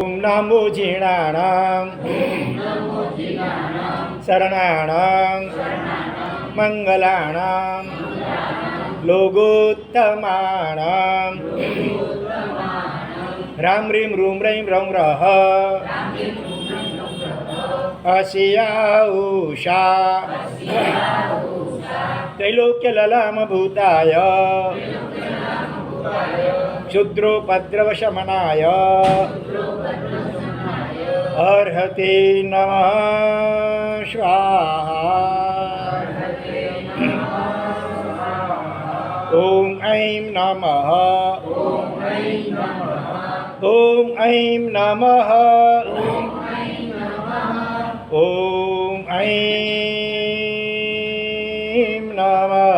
ओम नमो जीर्णानां शरणानां मंगलानां लोकोत्तमानां राम ह्रीं रूं रैं रौं रः अस्या उषा त्रैलोक्यललामभूताय क्षुद्रोपद्रवशमनाय अर्हते नमः स्वाहा। ओम ऐं नमः ओम ऐं नमः ओम ऐं नमः।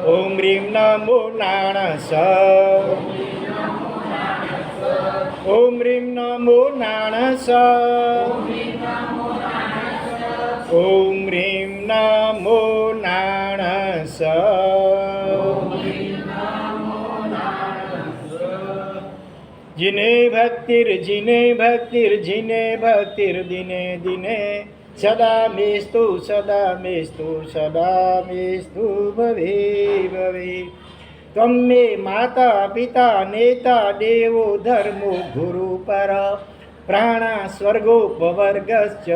ओम ह्रीं नमो नाणस ओम ह्रीं नमो नाणस ओम ह्रीं नमो नाणस। जिने भक्तिर् दिने दिने सदा मेस्तु भवे भवे। त्वं मे माता पिता नेता देवो धर्मो गुरु पर प्राणा स्वर्गोपवर्गश्च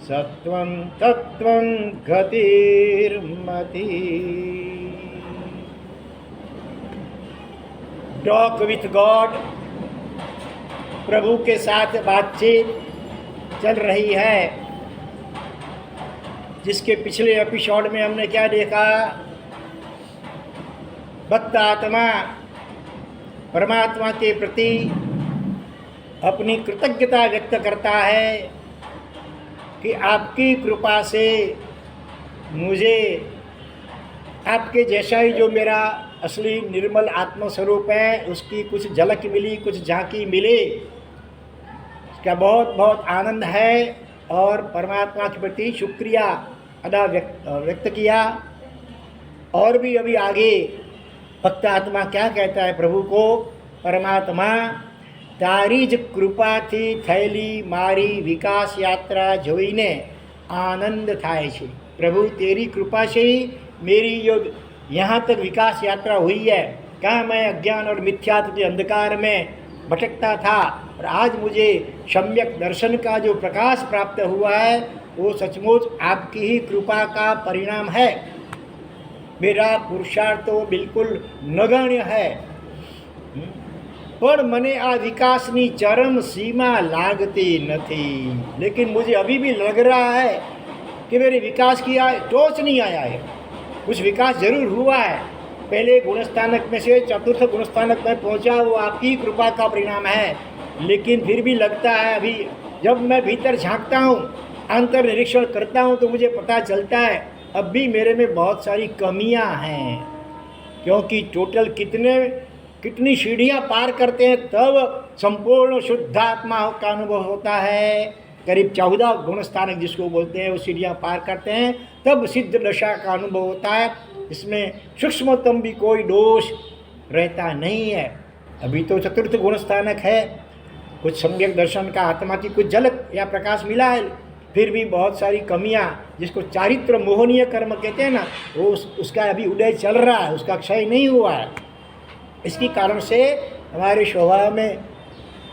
सत्वं तत्त्वं गतिर्मति। टॉक विथ गॉड, प्रभु के साथ बातचीत चल रही है, जिसके पिछले एपिसोड में हमने क्या देखा? भक्त आत्मा परमात्मा के प्रति अपनी कृतज्ञता व्यक्त करता है कि आपकी कृपा से मुझे आपके जैसा ही जो मेरा असली निर्मल आत्मस्वरूप है उसकी कुछ झलक मिली, कुछ झांकी मिली। इसका बहुत बहुत आनंद है और परमात्मा के प्रति शुक्रिया अदा व्यक्त किया। और भी अभी आगे भक्त आत्मा क्या कहता है प्रभु को? परमात्मा तारी ज कृपा थी थैली मारी विकास यात्रा जोईने आनंद थाय छे। प्रभु तेरी कृपा से ही मेरी जो यहाँ तक विकास यात्रा हुई है। कहाँ मैं अज्ञान और मिथ्यात्व के अंधकार में भटकता था और आज मुझे सम्यक दर्शन का जो प्रकाश प्राप्त हुआ है वो सचमुच आपकी ही कृपा का परिणाम है। मेरा पुरुषार्थ तो बिल्कुल नगण्य है, पर मने आ विकासनी चरम सीमा लागती नहीं। लेकिन मुझे अभी भी लग रहा है कि मेरे विकास की टोच नहीं आया है। कुछ विकास जरूर हुआ है। पहले गुणस्थानक में से चतुर्थ गुणस्थानक में पहुंचा, वो आपकी कृपा का परिणाम है। लेकिन फिर भी लगता है अभी जब मैं भीतर झांकता हूँ, अंतर निरीक्षण करता हूँ, तो मुझे पता चलता है अब भी मेरे में बहुत सारी कमियाँ हैं। क्योंकि टोटल कितनी सीढ़ियाँ पार करते हैं तब संपूर्ण शुद्धात्मा का अनुभव होता है। करीब 14 गुणस्थानक जिसको बोलते हैं वो सीढ़ियाँ पार करते हैं तब सिद्ध दशा का अनुभव होता है। इसमें सूक्ष्मतम भी कोई दोष रहता नहीं है। अभी तो चतुर्थ गुणस्थानक है, कुछ सम्यक दर्शन का आत्मा की कुछ झलक या प्रकाश मिला है, फिर भी बहुत सारी कमियां, जिसको चारित्र मोहनीय कर्म कहते हैं ना, वो उसका अभी उदय चल रहा है, उसका क्षय नहीं हुआ है। इसके कारण से हमारे स्वभाव में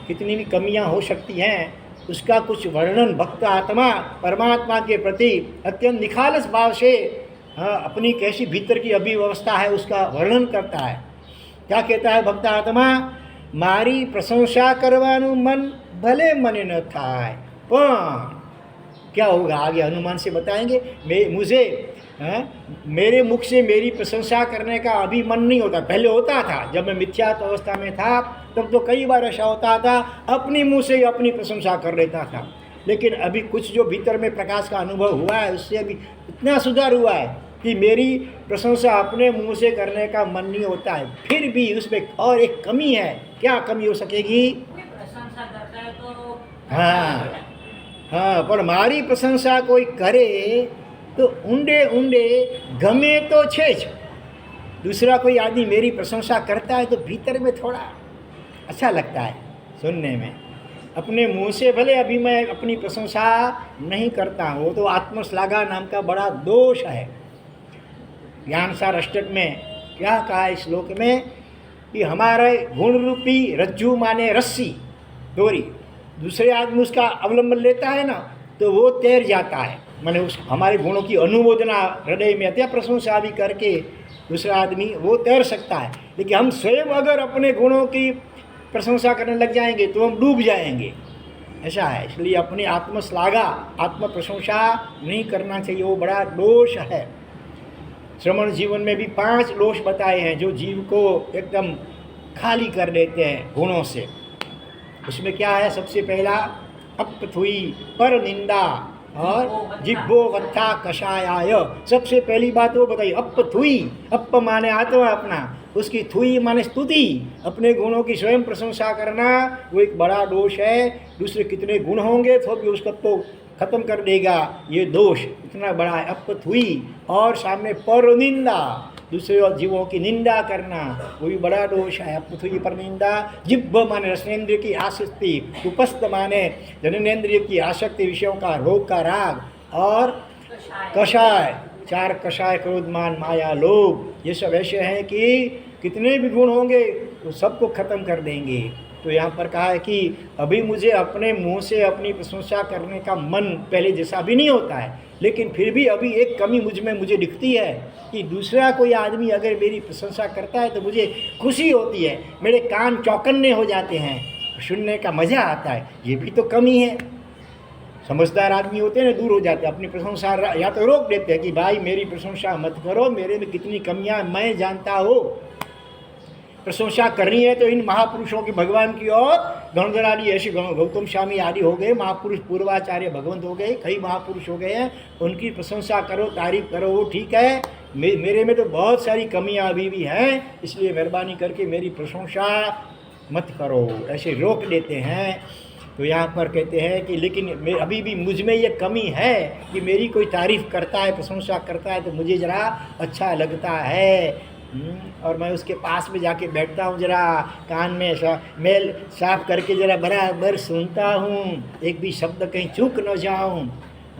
कितनी भी कमियां हो सकती हैं, उसका कुछ वर्णन भक्त आत्मा परमात्मा के प्रति अत्यंत निखालस भाव से अपनी कैसी भीतर की अभिव्यवस्था है उसका वर्णन करता है। क्या कहता है भक्त आत्मा? मारी प्रशंसा करवानु मन भले मन न थाय। पर क्या होगा आगे हनुमान से बताएंगे। मेरे मुख से मेरी प्रशंसा करने का अभी मन नहीं होता। पहले होता था, जब मैं मिथ्यात्व अवस्था में था तब तो कई बार ऐसा होता था, अपने मुंह से ही अपनी प्रशंसा कर लेता था। लेकिन अभी कुछ जो भीतर में प्रकाश का अनुभव हुआ है उससे अभी इतना सुधार हुआ है कि मेरी प्रशंसा अपने मुंह से करने का मन नहीं होता है। फिर भी उसमें और एक कमी है। क्या कमी हो सकेगी? प्रशंसा करता है तो हाँ, पर मारी प्रशंसा कोई करे तो ઊંડે ઊંડે ગમે તો છે જ, दूसरा कोई आदमी मेरी प्रशंसा करता है तो भीतर में थोड़ा अच्छा लगता है सुनने में। अपने मुंह से भले अभी मैं अपनी प्रशंसा नहीं करता हूँ, वो तो आत्मश्लाघा नाम का बड़ा दोष है। ज्ञानसार अष्टक में क्या कहा है इस श्लोक में कि हमारे गुण रूपी रज्जू माने रस्सी डोरी, दूसरे आदमी उसका अवलंबन लेता है ना तो वो तैर जाता है। माने उस हमारे गुणों की अनुमोदना हृदय में अत्या प्रशंसा भी करके दूसरा आदमी वो तैर सकता है, लेकिन हम स्वयं अगर अपने गुणों की प्रशंसा करने लग जाएंगे तो हम डूब जाएंगे, ऐसा है। इसलिए अपनी आत्मश्लाघा आत्म प्रशंसा नहीं करना चाहिए, वो बड़ा दोष है। श्रमण जीवन में भी 5 दोष बताए हैं जो जीव को एकदम खाली कर देते हैं गुणों से। उसमें क्या है? सबसे पहला अपथुई, पर निंदा और जिब्बो वत्था कषायाय। सबसे पहली बात वो बताइए, अपथुई। अप माने आत्मा अपना, उसकी थुई माने स्तुति, अपने गुणों की स्वयं प्रशंसा करना, वो एक बड़ा दोष है। दूसरे कितने गुण होंगे तो भी उसको तो खत्म कर देगा, ये दोष इतना बड़ा है अपथुई। और सामने पर निंदा, दूसरे और जीवों की निंदा करना, वो भी बड़ा दोष है। अपथुई पर निंदा। जिब्ब माने रसनेन्द्रिय की आसक्ति, उपस्थ माने जननेन्द्रिय की आसक्ति, विषयों का रोग का राग। और कषाय, 4 कषाय, क्रोध मान माया लोभ, ये सब ऐसे हैं कि कितने भी गुण होंगे वो सबको खत्म कर देंगे। तो यहाँ पर कहा है कि अभी मुझे अपने मुंह से अपनी प्रशंसा करने का मन पहले जैसा भी नहीं होता है, लेकिन फिर भी अभी एक कमी मुझे दिखती है कि दूसरा कोई आदमी अगर मेरी प्रशंसा करता है तो मुझे खुशी होती है, मेरे कान चौकन्ने हो जाते हैं, सुनने का मज़ा आता है। ये भी तो कमी है। समझदार आदमी होते हैं ना, दूर हो जाते हैं, अपनी प्रशंसा या तो रोक देते हैं कि भाई मेरी प्रशंसा मत करो, मेरे में कितनी कमियां मैं जानता हूँ। प्रशंसा करनी है तो इन महापुरुषों की, भगवान की, और गणधर आदि ऐसे गौतम स्वामी आदि हो गए महापुरुष, पूर्वाचार्य भगवंत हो गए, कई महापुरुष हो गए हैं, उनकी प्रशंसा करो, तारीफ करो, वो ठीक है। मेरे में तो बहुत सारी कमियां अभी भी हैं, इसलिए मेहरबानी करके मेरी प्रशंसा मत करो, ऐसे रोक देते हैं। तो यहाँ पर कहते हैं कि लेकिन अभी भी मुझ में ये कमी है कि मेरी कोई तारीफ़ करता है, प्रशंसा करता है तो मुझे ज़रा अच्छा लगता है, और मैं उसके पास में जाके बैठता हूँ, ज़रा कान में मेल साफ करके ज़रा बराबर सुनता हूँ, एक भी शब्द कहीं चूक न जाऊँ।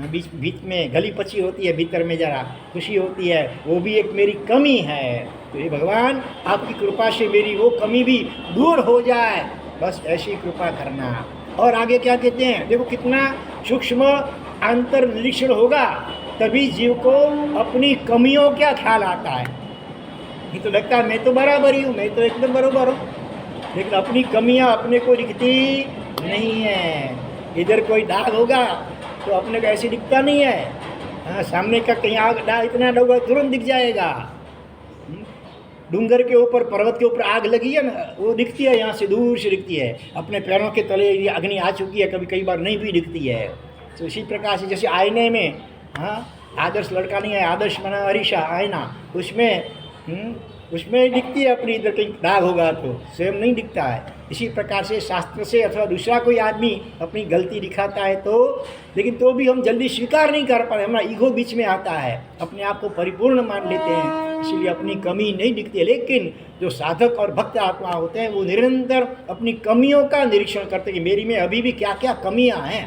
बीच बीच में गली पची होती है, भीतर में ज़रा खुशी होती है, वो भी एक मेरी कमी है। तो ये भगवान आपकी कृपा से मेरी वो कमी भी दूर हो जाए, बस ऐसी कृपा करना। और आगे क्या कहते हैं, देखो कितना सूक्ष्म अंतर निरीक्षण होगा तभी जीव को अपनी कमियों क्या ख्याल आता है। ये तो लगता है मैं तो बराबर ही हूँ, मैं तो एकदम बराबर हूँ, लेकिन अपनी कमियाँ अपने को दिखती नहीं है। इधर कोई दाग होगा तो अपने को ऐसे दिखता नहीं है, हाँ, सामने का कहीं आग दाग इतना होगा तुरंत दिख जाएगा। डूंगर के ऊपर, पर्वत के ऊपर आग लगी है ना, वो दिखती है, यहाँ से दूर से दिखती है। अपने पैरों के तले ये अग्नि आ चुकी है, कभी कई बार नहीं भी दिखती है। तो इसी प्रकार से जैसे आईने में, हाँ, आदर्श लड़का नहीं है, आदर्श बना अरीसा आईना, उसमें दिखती है अपनी, इधर कहीं दाग होगा तो स्वयं नहीं दिखता है। इसी प्रकार से शास्त्र से अथवा दूसरा कोई आदमी अपनी गलती दिखाता है तो, लेकिन तो भी हम जल्दी स्वीकार नहीं कर पाते, हमारा ईगो बीच में आता है, अपने आप को परिपूर्ण मान लेते हैं, इसीलिए अपनी कमी नहीं दिखती है। लेकिन जो साधक और भक्त आत्मा होते हैं वो निरंतर अपनी कमियों का निरीक्षण करते हैं कि मेरी में अभी भी क्या क्या कमियां हैं।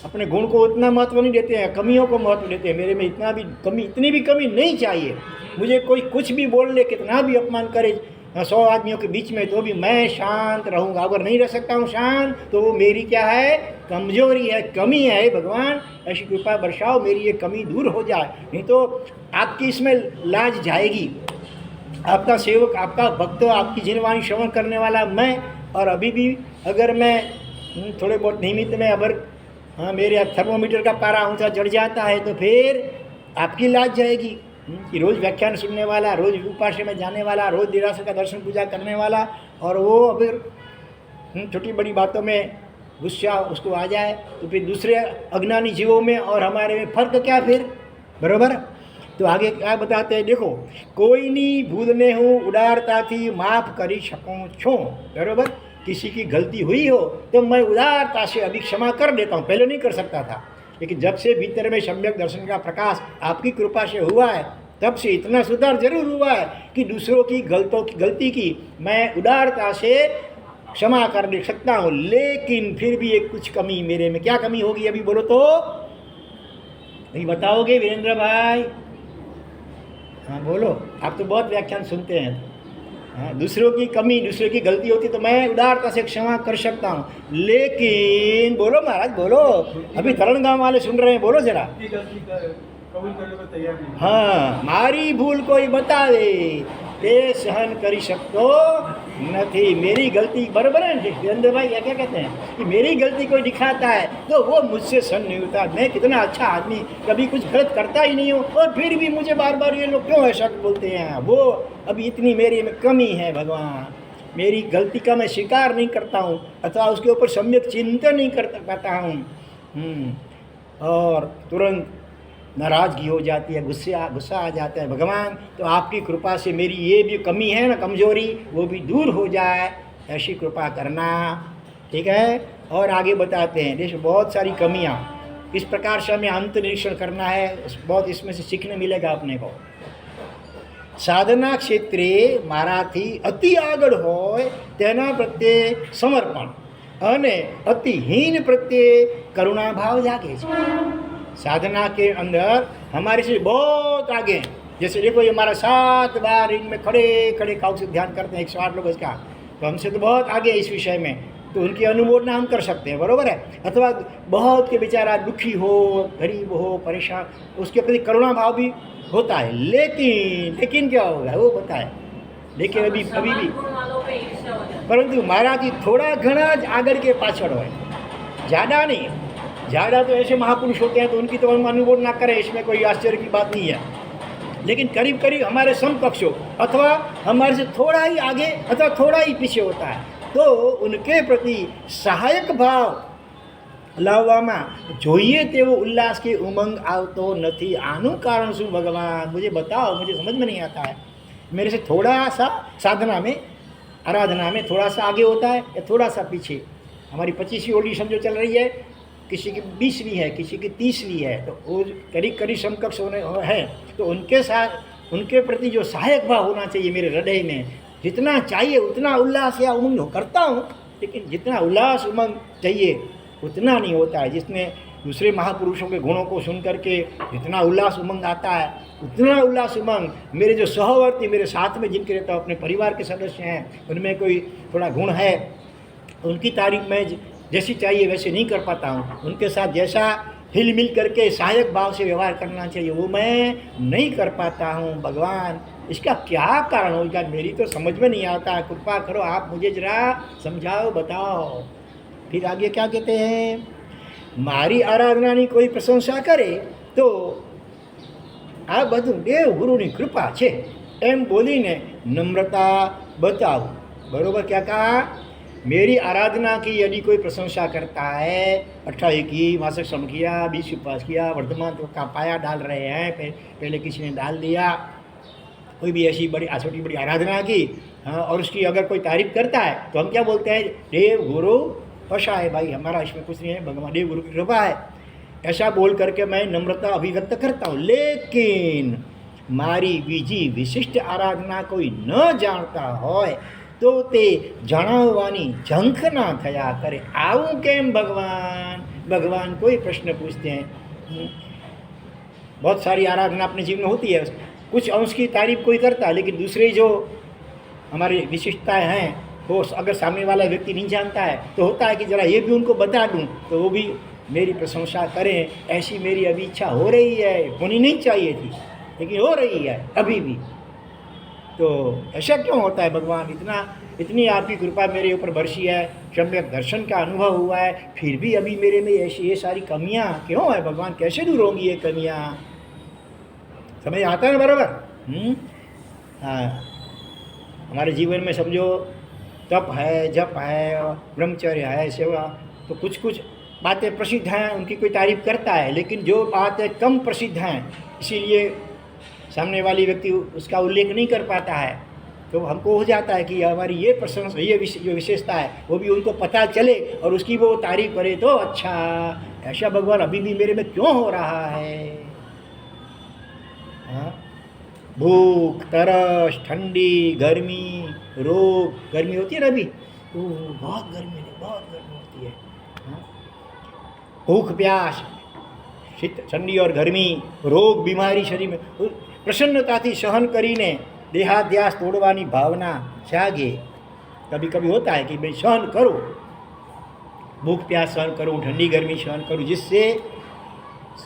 अपने गुण को उतना महत्व नहीं देते हैं, कमियों को महत्व देते हैं। मेरे में इतनी भी कमी नहीं चाहिए। मुझे कोई कुछ भी बोल ले, कितना भी अपमान करे 100 आदमियों के बीच में, तो भी मैं शांत रहूँगा। अगर नहीं रह सकता हूँ शांत तो वो मेरी क्या है, कमजोरी है, कमी है। भगवान ऐसी कृपा बरसाओ, मेरी ये कमी दूर हो जाए, नहीं तो आपकी इसमें लाज जाएगी। आपका सेवक, आपका भक्त, आपकी जिनवाणी श्रवण करने वाला मैं, और अभी भी अगर मैं थोड़े बहुत नियमित में अगर मेरे थर्मोमीटर का पारा ऊँचा चढ़ जाता है तो फिर आपकी लाज जाएगी कि रोज़ व्याख्यान सुनने वाला, रोज़ उपास्य में जाने वाला, रोज़ देरासर का दर्शन पूजा करने वाला, और वो अगर छोटी बड़ी बातों में गुस्सा उसको आ जाए तो फिर दूसरे अज्ञानी जीवों में और हमारे में फ़र्क क्या फिर, बराबर। तो आगे क्या बताते हैं, देखो, कोई नहीं भूलने हूँ उदारता थी माफ़ करी सकूँ छो, बराबर। किसी की गलती हुई हो तो मैं उदारता से अभी क्षमा कर देता हूँ, पहले नहीं कर सकता था, लेकिन जब से भीतर में सम्यक दर्शन का प्रकाश आपकी कृपा से हुआ है तब से इतना सुधार जरूर हुआ है कि दूसरों की गलती की मैं उदारता से क्षमा कर सकता हूँ, लेकिन फिर भी एक कुछ कमी मेरे में। क्या कमी होगी अभी बोलो तो? नहीं बताओगे वीरेंद्र भाई? हाँ बोलो, आप तो बहुत व्याख्यान सुनते हैं। हाँ, दूसरों की कमी, दूसरों की गलती होती तो मैं उदारता से क्षमा कर सकता हूँ, लेकिन बोलो महाराज बोलो, अभी तरण गांव वाले सुन रहे हैं, बोलो जरा। कबूल करने को तैयार नहीं। हाँ, मारी भूल कोई बतावे ते सहन करी सकतो नहीं। मेरी गलती बराबर है वीरेंद्र भाई, क्या कहते हैं कि मेरी गलती कोई दिखाता है तो वो मुझसे सहन नहीं होता। मैं कितना अच्छा आदमी, कभी कुछ गलत करता ही नहीं हूँ, और फिर भी मुझे बार बार ये लोग क्यों ऐसा बोलते हैं? वो अभी इतनी मेरी में कमी है भगवान, मेरी गलती का मैं स्वीकार नहीं करता हूँ अथवा उसके ऊपर सम्यक चिंतन नहीं कर पाता हूँ, और तुरंत नाराज़गी हो जाती है, गुस्सा आ जाता है। भगवान तो आपकी कृपा से मेरी ये भी कमी है ना, कमजोरी, वो भी दूर हो जाए, ऐसी कृपा करना। ठीक है, और आगे बताते हैं, देखो बहुत सारी कमियाँ, इस प्रकार से हमें अंत निरीक्षण करना है, बहुत इसमें से सीखने मिलेगा अपने को। साधना क्षेत्रे माराथी अति આગળ હોય તેના પ્રત્યે સમર્પણ અને અતિહીન પ્રત્યે કરુણાભાવ જાગે છે। साधना के अंदर हमारे से बहुत आगे हैं। जैसे देखो ये हमारा 7 बार इनमें खड़े खड़े काउ से ध्यान करते हैं 108 लोग इसका, तो हमसे तो बहुत आगे है इस विषय में, तो उनकी अनुमोदना हम कर सकते हैं, बरोबर है। अथवा बहुत के बेचारा दुखी हो, गरीब हो, परेशान, उसके प्रति करुणा भाव भी होता है, लेकिन क्या होगा वो बताए। लेकिन अभी भी परंतु महाराज जी थोड़ा घना आगे के पाछड़ हो, ज़्यादा नहीं। ज़्यादा तो ऐसे महापुरुष होते हैं तो उनकी तो हम अनुमोदना करें, इसमें कोई आश्चर्य की बात नहीं है, लेकिन करीब करीब हमारे समकक्ष हो अथवा हमारे से थोड़ा ही आगे अथवा थोड़ा ही पीछे होता है, तो उनके प्रति सहायक भाव लावવામાં જોઈએ તેવો उल्लास के उमंग આવતો નથી। આનું કારણ શું भगवान मुझे बताओ, मुझे समझ में नहीं आता है। मेरे से थोड़ा सा साधना में, आराधना में थोड़ा सा आगे होता है या थोड़ा सा पीछे। हमारी 25वीं ओली समझो चल रही है, किसी की 20वीं है, किसी की 30वीं है, तो वो करीब करीब समकक्ष होने है, तो उनके साथ उनके प्रति जो सहायक भाव होना चाहिए मेरे हृदय में, जितना चाहिए उतना उल्लास या उमंग करता हूँ, लेकिन जितना उल्लास उमंग चाहिए उतना नहीं होता है। जिसमें दूसरे महापुरुषों के गुणों को सुन करके जितना उल्लास उमंग आता है, उतना उल्लास उमंग मेरे जो सहवर्ती, मेरे साथ में जिनके रहता हूँ, अपने परिवार के सदस्य हैं, उनमें कोई थोड़ा गुण है, उनकी तारीफ मैं जैसी चाहिए वैसे नहीं कर पाता हूँ। उनके साथ जैसा हिल मिल करके सहायक भाव से व्यवहार करना चाहिए वो मैं नहीं कर पाता हूँ। भगवान इसका क्या कारण होगा, मेरी तो समझ में नहीं आता, कृपा करो आप मुझे जरा समझाओ, बताओ। फिर आगे क्या कहते हैं, मारी आराधनानी कोई प्रशंसा करे तो आ बधु देव गुरुनी कृपा छे एम बोलीने नम्रता बताओ। बरोबर क्या कहा, मेरी आराधना की यदि कोई प्रशंसा करता है, 28 की, मासिक श्रम किया, 20 उपवास किया, वर्तमान तो का पाया डाल रहे हैं, पहले किसी ने डाल दिया, कोई भी ऐसी बड़ी छोटी बड़ी आराधना की, हाँ, और उसकी अगर कोई तारीफ करता है तो हम क्या बोलते हैं, देव गुरु पशा है भाई, हमारा इसमें कुछ नहीं है, भगवान देव गुरु की कृपा है, ऐसा बोल करके मैं नम्रता अभिव्यक्त करता हूँ। लेकिन मारी बीजी विशिष्ट आराधना कोई न जानता होय तो ते जणाववानी झंखना थया करे। आવું કેમ भगवान कोई प्रश्न पूछते हैं। बहुत सारी आराधना अपने जीवन में होती है, कुछ अंश की तारीफ कोई करता है, लेकिन दूसरे जो हमारी विशिष्टताएं हैं वो अगर सामने वाला व्यक्ति नहीं जानता है तो होता है कि ज़रा ये भी उनको बता दूं तो वो भी मेरी प्रशंसा करें, ऐसी मेरी अभी इच्छा हो रही है, होनी नहीं चाहिए थी लेकिन हो रही है अभी भी। तो ऐसा क्यों होता है भगवान, इतनी आपकी कृपा मेरे ऊपर बरसी है, सम्यक दर्शन का अनुभव हुआ है, फिर भी अभी मेरे में ऐसी ये सारी कमियां क्यों है भगवान, कैसे दूर होंगी ये कमियां? समझ आता है बराबर? हाँ, हमारे जीवन में समझो तप है, जप है, ब्रह्मचर्य है, सेवा, तो कुछ कुछ बातें प्रसिद्ध हैं, उनकी कोई तारीफ करता है, लेकिन जो बातें कम प्रसिद्ध हैं इसीलिए सामने वाली व्यक्ति उसका उल्लेख नहीं कर पाता है, तो हमको हो जाता है कि हमारी ये प्रशंसा, ये जो विशेषता है वो भी उनको पता चले और उसकी वो तारीफ करे तो अच्छा। ऐसा भगवान अभी भी मेरे में क्यों हो रहा है? हाँ, भूख, तरस, ठंडी, गर्मी, रोग, गर्मी होती है ना अभी, तो बहुत गर्मी है, बहुत गर्मी होती है। हाँ? भूख, प्यास, शीत, ठंडी और गर्मी, रोग, बीमारी शरीर में प्रसन्नताथी सहन करीने देहाध्यास तोड़वानी भावना जागे। कभी कभी होता है कि मैं सहन करूँ, भूख प्यास सहन करूँ, ठंडी गर्मी सहन करूँ, जिससे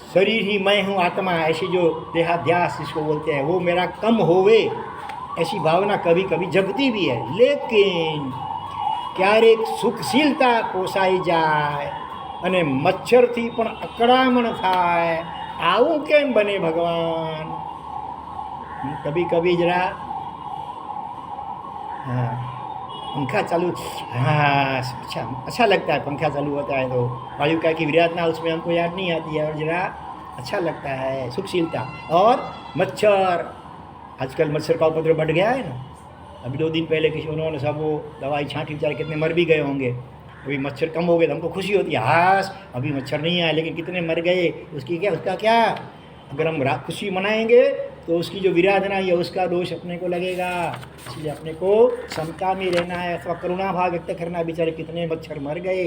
शरीर ही मैं हूँ, आत्मा, ऐसी जो देहाध्यास जिसको बोलते हैं वो मेरा कम होवे, ऐसी भावना कभी कभी जगती भी है। लेकिन क्यारेक सुखशीलता पोसाई जाए અને મચ્છરથી પણ અકળામણ થાય, આવું કેમ બને ભગવાન? कभी कभी जरा हाँ पंखा चालू, हाँ अच्छा लगता है, पंखा चालू होता है तो वायुका की विराधना उसमें हमको याद नहीं आती है, और जरा अच्छा लगता है, सुखशीलता। और मच्छर, आजकल मच्छर का उपद्रव बढ़ गया है ना। अभी 2 दिन पहले किसी उन्होंने सब वो दवाई छांटी, बेचारे कितने मर भी गए होंगे। अभी मच्छर कम हो गए तो हमको खुशी होती है, हाश अभी मच्छर नहीं आए, लेकिन कितने मर गए, उसका क्या? अगर हम खुशी मनाएंगे तो उसकी जो विराधना है उसका दोष अपने को लगेगा। इसलिए अपने को समता में रहना है, अथवा करुणा भाव व्यक्त करना। बेचारे कितने मच्छर मर गए,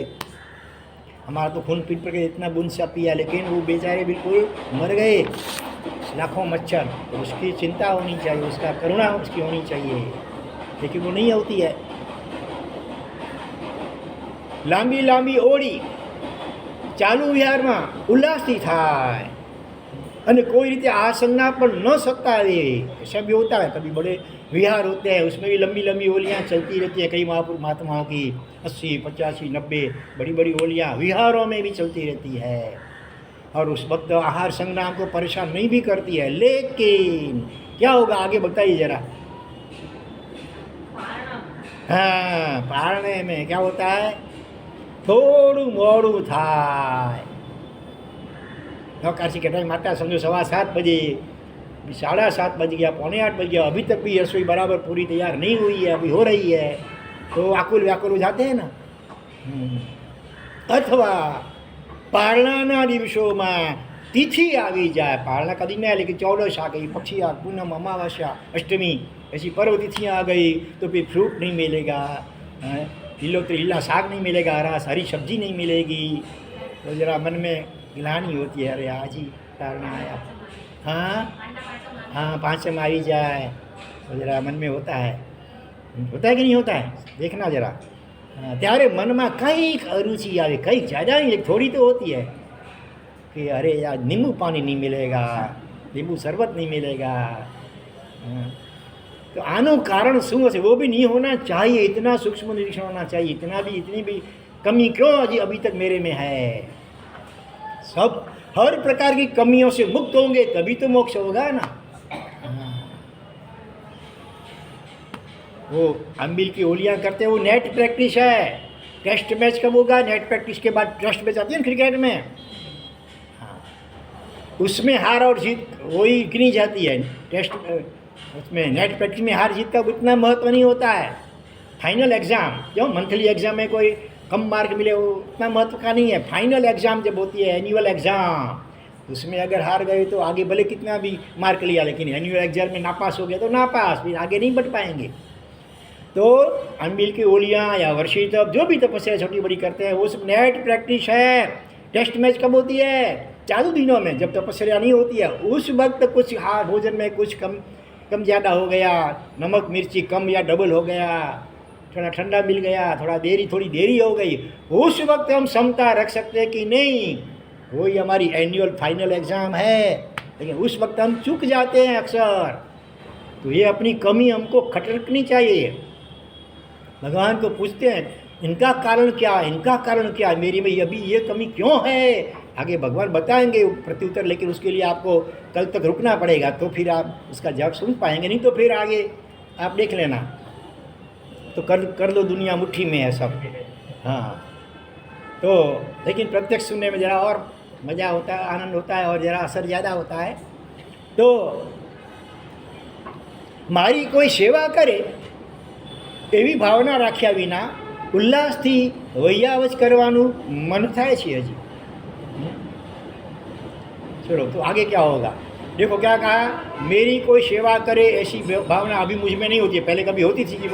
हमारा तो खून पीट पर इतना बूंद सा पिया, लेकिन वो बेचारे बिल्कुल मर गए, लाखों मच्छर। तो उसकी चिंता होनी चाहिए, उसका करुणा उसकी होनी चाहिए, लेकिन वो नहीं होती है। लांबी लांबी ओड़ी चालू विहाરમાં ઉલ્લાસથી થાય અને કોઈ રીતે આ संज्ञा पर न सतावे। ऐसा भी होता है, कभी बड़े विहार होते हैं उसमें भी लंबी लंबी होलियाँ चलती रहती है। कई महात्माओं की 80, 85, 90 बड़ी बड़ी होलियाँ विहारों में भी चलती रहती है, और उस वक्त आहार संज्ञा को परेशान नहीं भी करती है। लेकिन क्या होगा आगे बताइए जरा। हाँ, पारने में क्या होता है, થોડું મોડું થાય। नौकारसी कहता है माता समझो 7:15 बजे, 7:30 बज गया, 7:45 बज गया, अभी तक भी रसोई बराबर पूरी तैयार नहीं हुई है, अभी हो रही है, तो आकुल व्याकुल हो जाते हैं ना। अथवा पारणाना दिवसों तिथि આવી જાય, पारणा कभी नहीं, लेकिन 14 आ गई, पक्षिया, पूनम, अमावस्या, अष्टमी, ऐसी पर्व तिथियाँ आ गई तो फिर फ्रूट नहीं मिलेगा, हिला साग नहीं मिलेगा, हरी सब्जी नहीं मिलेगी, तो ज़रा मन में गिलानी होती है, अरे आज ही पारणा आया। हाँ, 5 आई जाए तो ज़रा मन में होता है कि नहीं होता है, देखना ज़रा। त्यारे मन में કંઈક अरुचि आए, કંઈક ज़्यादा नहीं, थोड़ी तो होती है कि अरे यार नींबू पानी नहीं मिलेगा, नींबू शरबत नहीं मिलेगा। तो आनो कारण शू है, वो भी नहीं होना चाहिए, इतना सूक्ष्म निरीक्षण होना चाहिए, इतनी भी कमी क्यों अभी तक मेरे में है। सब हर प्रकार की कमियों से मुक्त होंगे तभी तो मोक्ष होगा ना। वो अम्बिल की होलियाँ करते हैं, वो नेट प्रैक्टिस है। टेस्ट मैच कब होगा? नेट प्रैक्टिस के बाद टेस्ट मैच आती है ना क्रिकेट में, उसमें हार और जीत वही गिनी जाती है। टेस्ट उसमें नेट प्रैक्टिस में हार जीत का उतना महत्व नहीं होता है। फाइनल एग्ज़ाम, जो मंथली एग्ज़ाम में कोई कम मार्क मिले वो उतना महत्व का नहीं है। फाइनल एग्ज़ाम जब होती है, एनुअल एग्ज़ाम, उसमें अगर हार गए तो आगे भले कितना भी मार्क लिया, लेकिन एनुअल एग्ज़ाम में नापास हो गया तो नापास, फिर आगे नहीं बढ़ पाएंगे। तो अम्बिल की होलियाँ या वर्षी तप, जो भी तपस्या छोटी बड़ी करते हैं, वो सब नेट प्रैक्टिस है। टेस्ट मैच कब होती है? चालू दिनों में, जब तपस्या नहीं होती है, उस वक्त कुछ भोजन में कुछ कम ज़्यादा हो गया, नमक मिर्ची कम या डबल हो गया, थोड़ा ठंडा मिल गया, थोड़ी देरी हो गई, उस वक्त हम क्षमता रख सकते हैं कि नहीं, वही हमारी एनुअल फाइनल एग्ज़ाम है। लेकिन उस वक्त हम चूक जाते हैं अक्सर, तो ये अपनी कमी हमको खटकनी चाहिए। भगवान को पूछते हैं इनका कारण क्या, मेरी में अभी ये कमी क्यों है? आगे भगवान बताएंगे प्रत्युत्तर, लेकिन उसके लिए आपको कल तक रुकना पड़ेगा, तो फिर आप उसका जवाब सुन पाएंगे, नहीं तो फिर आगे आप देख लेना। तो कर लो, दुनिया मुट्ठी में है सब। हाँ, तो लेकिन प्रत्यक्ष सुनने में ज़रा और मज़ा होता है, आनंद होता है, और ज़रा असर ज़्यादा होता है। तो मारी कोई सेवा करे એવી ભાવના રાખ્યા વિના ઉલ્લાસથી વૈયાવચ કરવાનું મન થાય છે હજી। चलो, तो आगे क्या होगा? देखो क्या कहा, मेरी कोई सेवा करे ऐसी भावना अभी मुझ में नहीं होती है। पहले कभी होती थी कि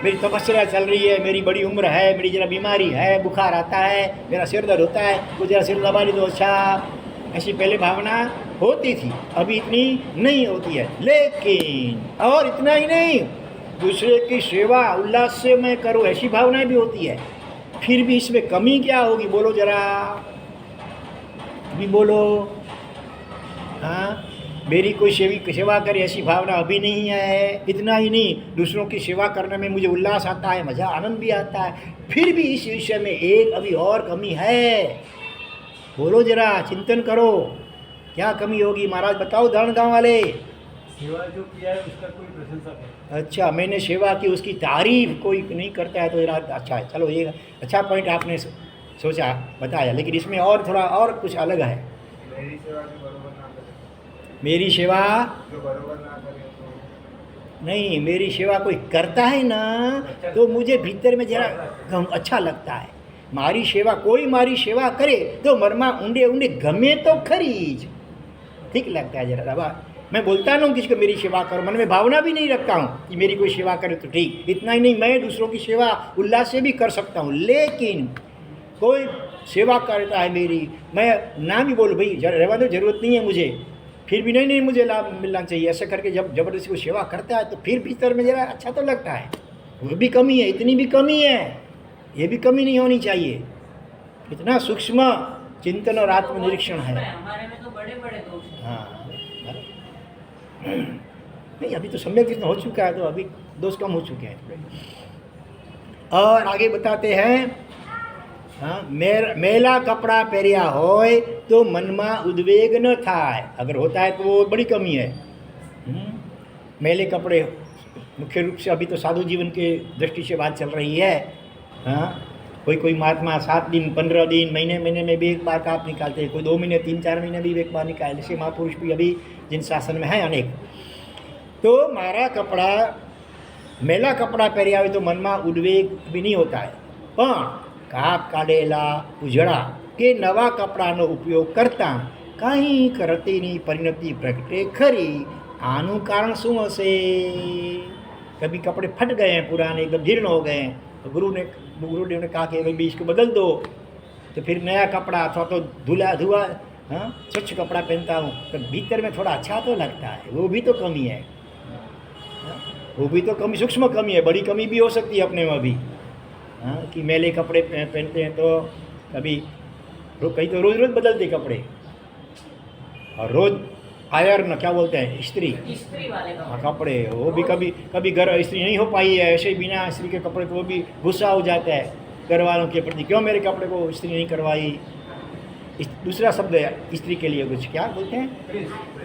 मेरी तपस्या चल रही है, मेरी बड़ी उम्र है, मेरी जरा बीमारी है, बुखार आता है, मेरा सिर दर्द होता है, कुछ जरा सिर दबा ली तो अच्छा, ऐसी पहले भावना होती थी, अभी इतनी नहीं होती है। लेकिन और इतना ही नहीं, दूसरे की सेवा उल्लास से मैं करूँ ऐसी भावनाएं भी होती है। फिर भी इसमें कमी क्या होगी, बोलो जरा, अभी बोलो। हाँ, मेरी कोई सेवा करे ऐसी भावना अभी नहीं है। इतना ही नहीं, दूसरों की सेवा करने में मुझे उल्लास आता है, मज़ा आनंद भी आता है। फिर भी इस विषय में एक अभी और कमी है, बोलो जरा, चिंतन करो, क्या कमी होगी महाराज, बताओ धरण गाँव वाले। सेवा जो किया है उसका कोई प्रशंसा करे। अच्छा, मैंने सेवा की, उसकी तारीफ कोई नहीं करता है तो जरा अच्छा है। चलो, ये अच्छा पॉइंट आपने सोचा, बताया, लेकिन इसमें और थोड़ा और कुछ अलग है। मेरी सेवा जो बरोबर ना करे, मेरी सेवा जो बरोबर ना करे तो नहीं, मेरी सेवा कोई करता है ना तो मुझे भीतर में जरा अच्छा लगता है। मारी सेवा, कोई मारी सेवा करे तो मरमा ऊंडे ऊंडे गमे तो खरीज, ठीक लगता है जरा। दबा मैं बोलता ना हूँ किसी को मेरी सेवा करो, मन में भावना भी नहीं रखता हूँ कि मेरी कोई सेवा करे तो ठीक। इतना ही नहीं, मैं दूसरों की सेवा उल्लास से भी कर सकता हूँ, लेकिन कोई सेवा करता है मेरी, मैं ना भी बोलूँ भाई रहवा दो, जरूरत नहीं है मुझे, फिर भी नहीं मुझे लाभ मिलना चाहिए, ऐसा करके जब जबरदस्ती कोई सेवा करता है तो फिर भीतर में जरा अच्छा तो लगता है। वो भी कमी है, इतनी भी कमी है, ये भी कमी नहीं होनी चाहिए। इतना सूक्ष्म चिंतन और आत्मनिरीक्षण है। हमारे में तो बड़े बड़े दोष हैं। हाँ, नहीं, अभी तो सम्यक जितना हो चुका है तो अभी दोष कम हो चुके हैं। और आगे बताते हैं, हाँ, मेला कपड़ा पहरिया होय तो मन में उद्वेग न थाय, अगर होता है तो वो बड़ी कमी है। मेले कपड़े, मुख्य रूप से अभी तो साधु जीवन के दृष्टि से बात चल रही है। हाँ, कोई महात्मा 7 दिन 15 दिन महीने में भी एक बार काप निकालते हैं, कोई 2 महीने 3-4 महीने भी एक बार निकाले, ऐसे महापुरुष भी अभी जिन शासन में हैं अनेक। तो मारा कपड़ा, मेला कपड़ा पहरिया हो तो मन में उद्वेग भी नहीं होता है, पण काप काढेला उजड़ा के नवा कपड़ाનો ઉપયોગ કરતા કંઈ કરતીની પરિણતિ પ્રગટે ખરી, આનું કારણ શું હશે? कभी कपड़े फट गए हैं, पुराने एकदम जीर्ण हो गए हैं, तो गुरुदेव ने कहा कि भाई इसको बदल दो, तो फिर नया कपड़ा अथवा तो धुआ हाँ स्वच्छ कपड़ा पहनता हूँ तो भीतर में थोड़ा अच्छा तो लगता है। वो भी तो कमी है, वो भी तो कमी, सूक्ष्म कमी है, बड़ी कमी भी हो सकती है अपने में भी। हाँ, कि मैले कपड़े पहनते हैं तो कभी कहीं तो रोज़ बदलते कपड़े, और रोज़ आयरन क्या बोलते हैं, इस्त्री वाले कपड़े, वो भी कभी घर इस्त्री नहीं हो पाई है, ऐसे ही बिना इस्त्री के कपड़े तो वो भी गुस्सा हो जाता है घर वालों के प्रति, क्यों मेरे कपड़े को इस्त्री नहीं करवाई। दूसरा शब्द है इस्त्री के लिए कुछ क्या बोलते हैं,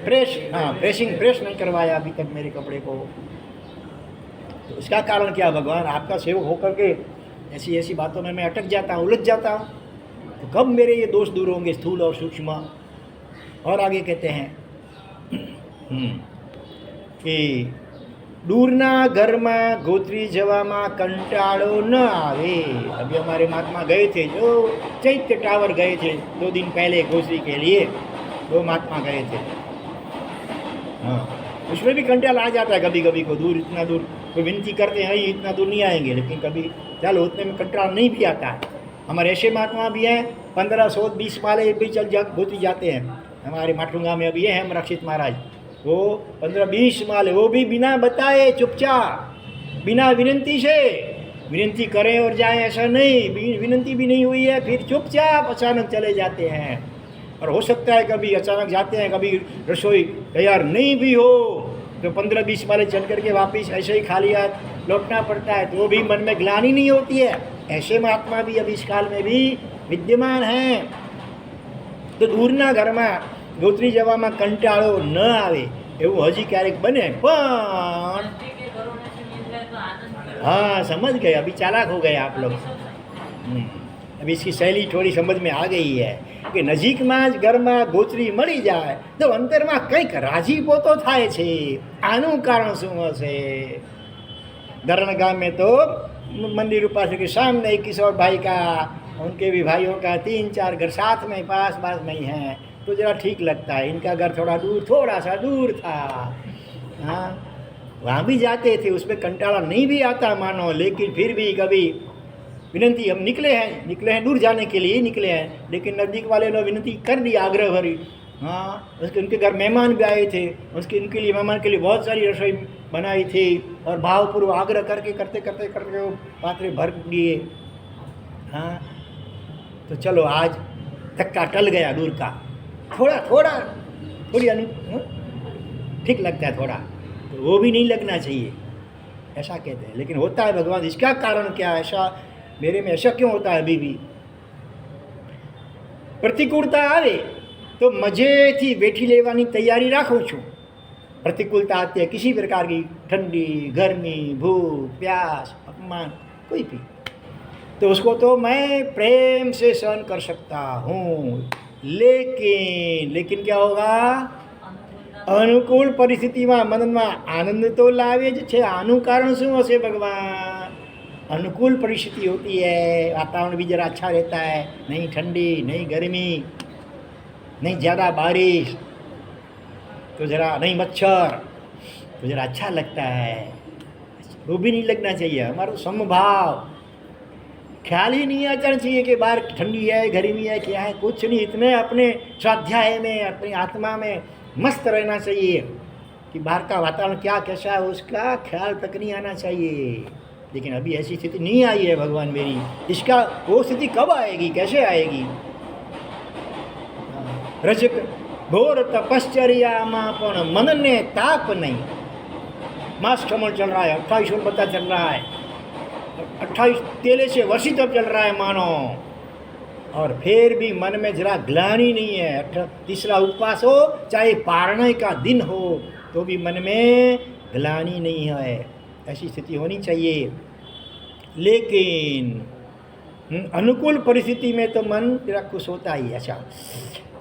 प्रेस, हाँ प्रेस नहीं करवाया अभी तक मेरे कपड़े को। तो इसका कारण क्या, भगवान आपका सेवक होकर के ऐसी बातों में मैं अटक जाता हूँ, उलझ जाता हूँ, तो कब मेरे ये दोष दूर होंगे, स्थूल और सूक्ष्म। और आगे कहते हैं कि दूरना घर में गोत्री जवामा कंटाड़ो न आवे। अभी हमारे महात्मा गए थे, जो चैत्य टावर गए थे 2 दिन पहले गोत्री के लिए, 2 महात्मा गए थे। हाँ, उसमें भी कंटाल आ जाता है कभी कभी को, दूर इतना दूर कोई विनती करते हैं इतना दूर नहीं आएंगे, लेकिन कभी चलो उतने में कंटाल नहीं भी आता है। हमारे ऐसे महात्मा भी हैं 1520 वाले भी गोत्री जाते हैं। हमारे माटुंगा में अभी है हम रक्षित महाराज, वो 15-20 माले, वो भी बिना बताए चुपचाप, बिना विनती से, विनती करें और जाएं ऐसा नहीं, विनती भी नहीं हुई है, फिर चुपचाप अचानक चले जाते हैं। और हो सकता है कभी अचानक जाते हैं, कभी रसोई तैयार नहीं भी हो तो 15-20 माले चल करके वापस ऐसे ही खाली हाथ लौटना पड़ता है, तो वो भी मन में ग्लानि नहीं होती है। ऐसे महात्मा भी अभी इस काल में भी विद्यमान हैं। तो दूरना घરમાં ગોત્રી જવામાં કંટાળો ન આવે એવું હજી ક્યારેક બને, પણ नजदीक के घरों में से मिल जाए तो आनंद करो। हाँ समझ गए, अभी चालाक हो गए आप लोग। अभी इसकी शैली थोड़ी समझ में आ गई है कि નજીકમાં જ ઘરમાં ગોત્રી મળી જાય તો અંતરમાં કંઈક રાજીપો તો થાય છે, આનું કારણ શું હશે? दरण गांव में तो मंदिर उपासक के सामने एक किशोर भाई का, उनके भी भाइयों का 3-4 घर साथ में पास में ही हैं, तो ज़रा ठीक लगता है। इनका घर थोड़ा सा दूर था, हाँ, वहाँ भी जाते थे, उसमें कंटाला नहीं भी आता मानो, लेकिन फिर भी कभी विनती, हम निकले हैं दूर जाने के लिए ही निकले हैं, लेकिन नज़दीक वाले ने विनती कर दी आग्रह भरी, हाँ, उनके घर मेहमान भी आए थे, उनके लिए मेहमान के लिए बहुत सारी रसोई बनाई थी, और भावपूर्व आग्रह करते वो पात्रे भर दिए। हाँ, तो चलो आज धक्का टल गया दूर का, थोड़ी ठीक लगता है थोड़ा, तो वो भी नहीं लगना चाहिए, ऐसा कहते हैं। लेकिन होता है भगवान, इसका कारण क्या, ऐसा मेरे में ऐसा क्यों होता है? अभी भी प्रतिकूलता आवे तो मजेથી વેઠી લેવાની તૈયારી રાખું છું। प्रतिकूलता आती है किसी प्रकार की, ठंडी, गर्मी, भूख, प्यास, अपमान, कोई भी, तो उसको तो मैं प्रेम से सहन कर सकता हूँ। लेकिन क्या होगा? अनुकूल परिस्थितिમાં મનમાં આનંદ तो લાવે જ છે। આનું કારણ શું હશે ભગવાન? अनुकूल परिस्थिति होती है, वातावरण भी जरा अच्छा रहता है, नहीं ठंडी, नहीं गर्मी, नहीं ज़्यादा बारिश, तो ज़रा नहीं मच्छर, तो ज़रा अच्छा लगता है। वो भी नहीं लगना चाहिए, हमारा समभाव, ख्याल ही नहीं आना चाहिए कि बाहर ठंडी है, गर्मी है, क्या है, कुछ नहीं। इतने अपने स्वाध्याय में, अपनी आत्मा में मस्त रहना चाहिए कि बाहर का वातावरण क्या कैसा है उसका ख्याल तक नहीं आना चाहिए। लेकिन अभी ऐसी स्थिति नहीं आई है भगवान मेरी, इसका वो स्थिति कब आएगी, कैसे आएगी? रजक घोर तपश्चर्याમાં પણ मनने ताप नहीं। मास कमल चल रहा है, 28 बता चल रहा है, 28 तेले से वर्षी तब चल रहा है मानो, और फिर भी मन में जरा ग्लानि नहीं है। तीसरा उपवास हो, चाहे पारणे का दिन हो, तो भी मन में ग्लानि नहीं है। ऐसी स्थिति होनी चाहिए। लेकिन अनुकूल परिस्थिति में तो मन जरा खुश होता ही। अच्छा,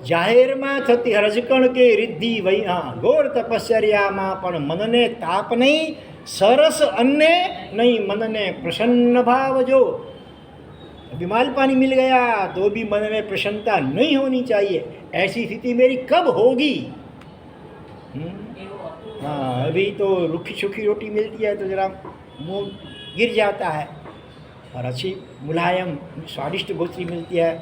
જાહેરમાં થતી હરજકણ કે રિદ્ધિ વૈ, हाँ, घोर तपस्याમાં પણ मनने ताप नहीं, सरस अन्य नहीं मनने प्रसन्न भाव जो। बीमार पानी मिल गया तो भी मन में प्रसन्नता नहीं होनी चाहिए। ऐसी स्थिति मेरी कब होगी? हाँ, अभी तो रूखी सूखी रोटी मिलती है तो जरा मुँह गिर जाता है, और अच्छी मुलायम स्वादिष्ट भोजन मिलती है,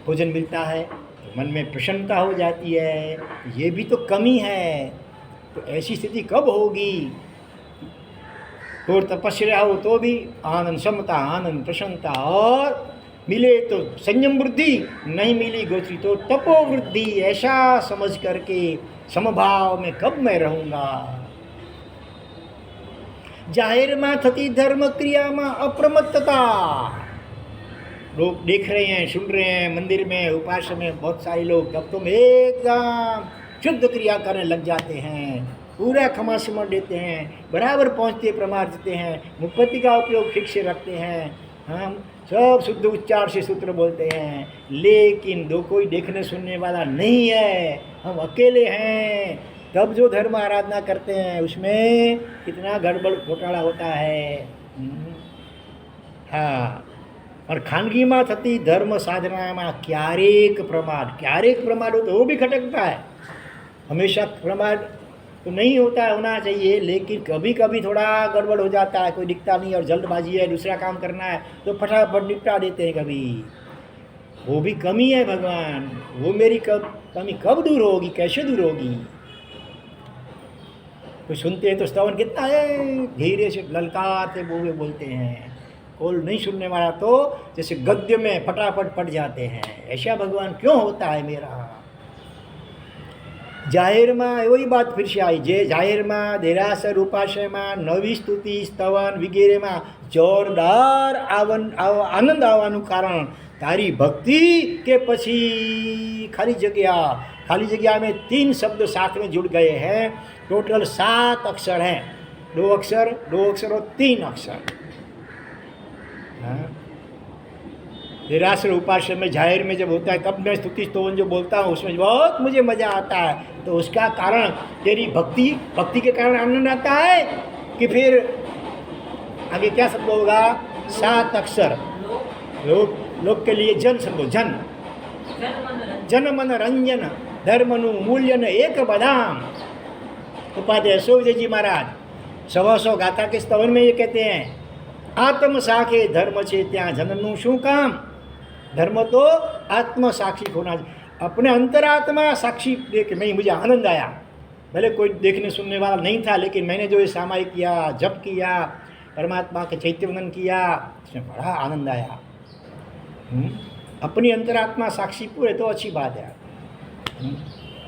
भोजन मिलता है तो मन में प्रसन्नता हो जाती है। ये भी तो कमी है। तो ऐसी स्थिति कब होगी? और तपस्या हो तो भी आनंद, समता, आनंद, प्रसन्नता, और मिले तो संयम वृद्धि, नहीं मिली गोत्री तो तपो वृद्धि। ऐसा समझ करके समभाव में कब मैं रहूँगा? जाहिर में थती धर्म क्रिया में अप्रमत्तता। लोग देख रहे हैं, सुन रहे हैं, मंदिर में, उपास में बहुत सारे लोग, तब तुम एकदम शुद्ध क्रिया करने लग जाते हैं, पूरा खमा समझ देते हैं, बराबर पहुँचते प्रमाण देते हैं, मुक्ति का उपयोग ठीक से रखते हैं, हम सब शुद्ध उच्चार से सूत्र बोलते हैं। लेकिन दो कोई देखने सुनने वाला नहीं है, हम अकेले हैं, तब जो धर्म आराधना करते हैं उसमें कितना गड़बड़ घोटाला होता है। हाँ, और खानगीમાં થતી ધર્મ સાધનામાં ક્યારેક પ્રમાદ हो तो वो भी खटकता है। हमेशा प्रमाद तो नहीं होता है, होना चाहिए, लेकिन कभी कभी थोड़ा गड़बड़ हो जाता है, कोई दिखता नहीं और जल्दबाजी है, दूसरा काम करना है तो फटाफट निपटा देते हैं कभी। वो भी कमी है भगवान। वो मेरी कमी कब दूर होगी, कैसे दूर होगी? तो सुनते हैं तो स्तवन कितना है, धीरे से ललकारते बोले बोलते हैं। और नहीं सुनने वाला तो जैसे गद्य में फटाफट पड़ जाते हैं। ऐसा भगवान क्यों होता है मेरा? जाहिर में वही बात फिर से आई, जे जाहिर में देरासर उपासय में नवी स्तुति स्तवन वगैरह में जोरदार आनंद आवानु कारण तारी भक्ति के पछी खाली जगह में 3 शब्द साथ में जुड़ गए हैं। टोटल 7 अक्षर हैं, 2 अक्षर और 3 अक्षर। देरासर उपासना में जाहिर में जब होता है तब मैं स्तुति स्तोवन जो बोलता हूँ उसमें बहुत मुझे मज़ा आता है। तो उसका कारण तेरी भक्ति के कारण आनंद आता है कि फिर आगे क्या शब्द होगा? 7 अक्षर। लोग के लिए जन शब्द, जन मन रंजन, ધર્મનું મૂલ્ય ને એક બદામ। उपाध्याय सूर्य जी महाराज 100 गाथा के स्तवन में ये कहते हैं, आत्म साखे धर्म छे त्या जननु शू काम। धर्म तो आत्म साक्षी होना, अपने अंतरात्मा साक्षी देख मैं मुझे आनंद आया। भले कोई देखने सुनने वाला नहीं था, लेकिन मैंने जो ये सामायिक किया, जप किया, परमात्मा के चैत्यवंदन किया, उसमें बड़ा आनंद आया। अपनी अंतरात्मा साक्षी पूरे तो अच्छी बात है।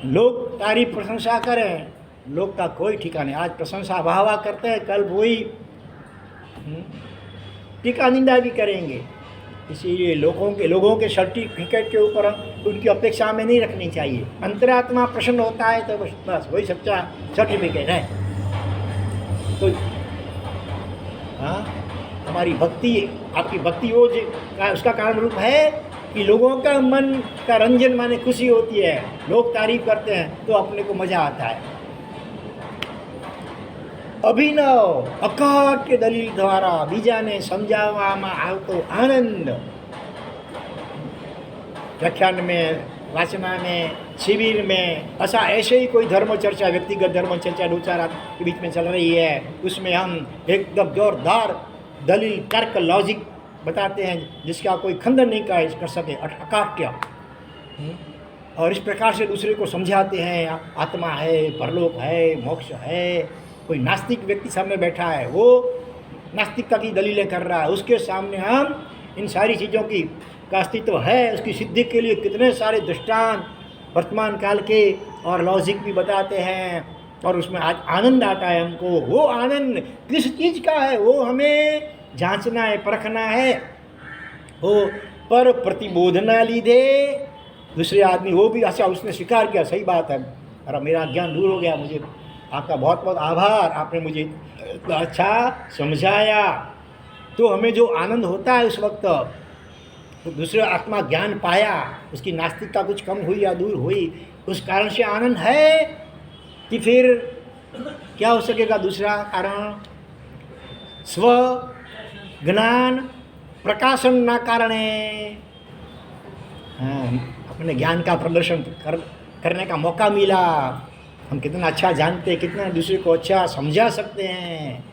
लोग तारीफ प्रशंसा करें, लोग का कोई ठिकाने। आज प्रशंसा वाह वाह करते हैं, कल वही टीका निंदा भी करेंगे। इसीलिए लोगों के सर्टिफिकेट के ऊपर उनकी अपेक्षा में नहीं रखनी चाहिए। अंतरात्मा प्रसन्न होता है तो बस वही सच्चा सर्टिफिकेट है। तो हाँ, हमारी भक्ति, आपकी भक्ति वो उसका कारण रूप है कि लोगों का मन का रंजन माने खुशी होती है। लोग तारीफ करते हैं तो अपने को मज़ा आता है। अभिनव अकाट्य दलील द्वारा बीजाने समझाववामां आवतो आनंद। व्याख्यान में, वाचना में, शिविर में ऐसा ऐसे ही कोई धर्म चर्चा, व्यक्तिगत धर्म चर्चा दो चार के बीच में चल रही है, उसमें हम एकदम जोरदार दलील, तर्क, लॉजिक बताते हैं जिसका कोई खंडन नहीं कर सके, अकाट्य। और इस प्रकार से दूसरे को समझाते हैं, आत्मा है, परलोक है, मोक्ष है। कोई नास्तिक व्यक्ति सामने बैठा है, वो नास्तिकता की दलीलें कर रहा है, उसके सामने हम इन सारी चीज़ों की का अस्तित्व है, उसकी सिद्धि के लिए कितने सारे दृष्टांत वर्तमान काल के और लॉजिक भी बताते हैं, और उसमें आज आनंद आता है हमको। वो आनंद किस चीज़ का है वो हमें जांचना है, परखना है। वो पर प्रतिबोधना लीधे दूसरे आदमी वो भी अच्छा उसने स्वीकार किया, सही बात है, अरे मेरा ज्ञान दूर हो गया, मुझे आपका बहुत बहुत आभार, आपने मुझे इतना अच्छा समझाया। तो हमें जो आनंद होता है उस वक्त, तो दूसरा आत्मा ज्ञान पाया, उसकी नास्तिकता कुछ कम हुई या दूर हुई, उस कारण से आनंद है कि फिर क्या हो सकेगा दूसरा कारण? स्व ज्ञान प्रकाशन ना कारणे अपने ज्ञान का प्रदर्शन करने का मौका मिला। हम कितना अच्छा जानते हैं, कितना दूसरे को अच्छा समझा सकते हैं,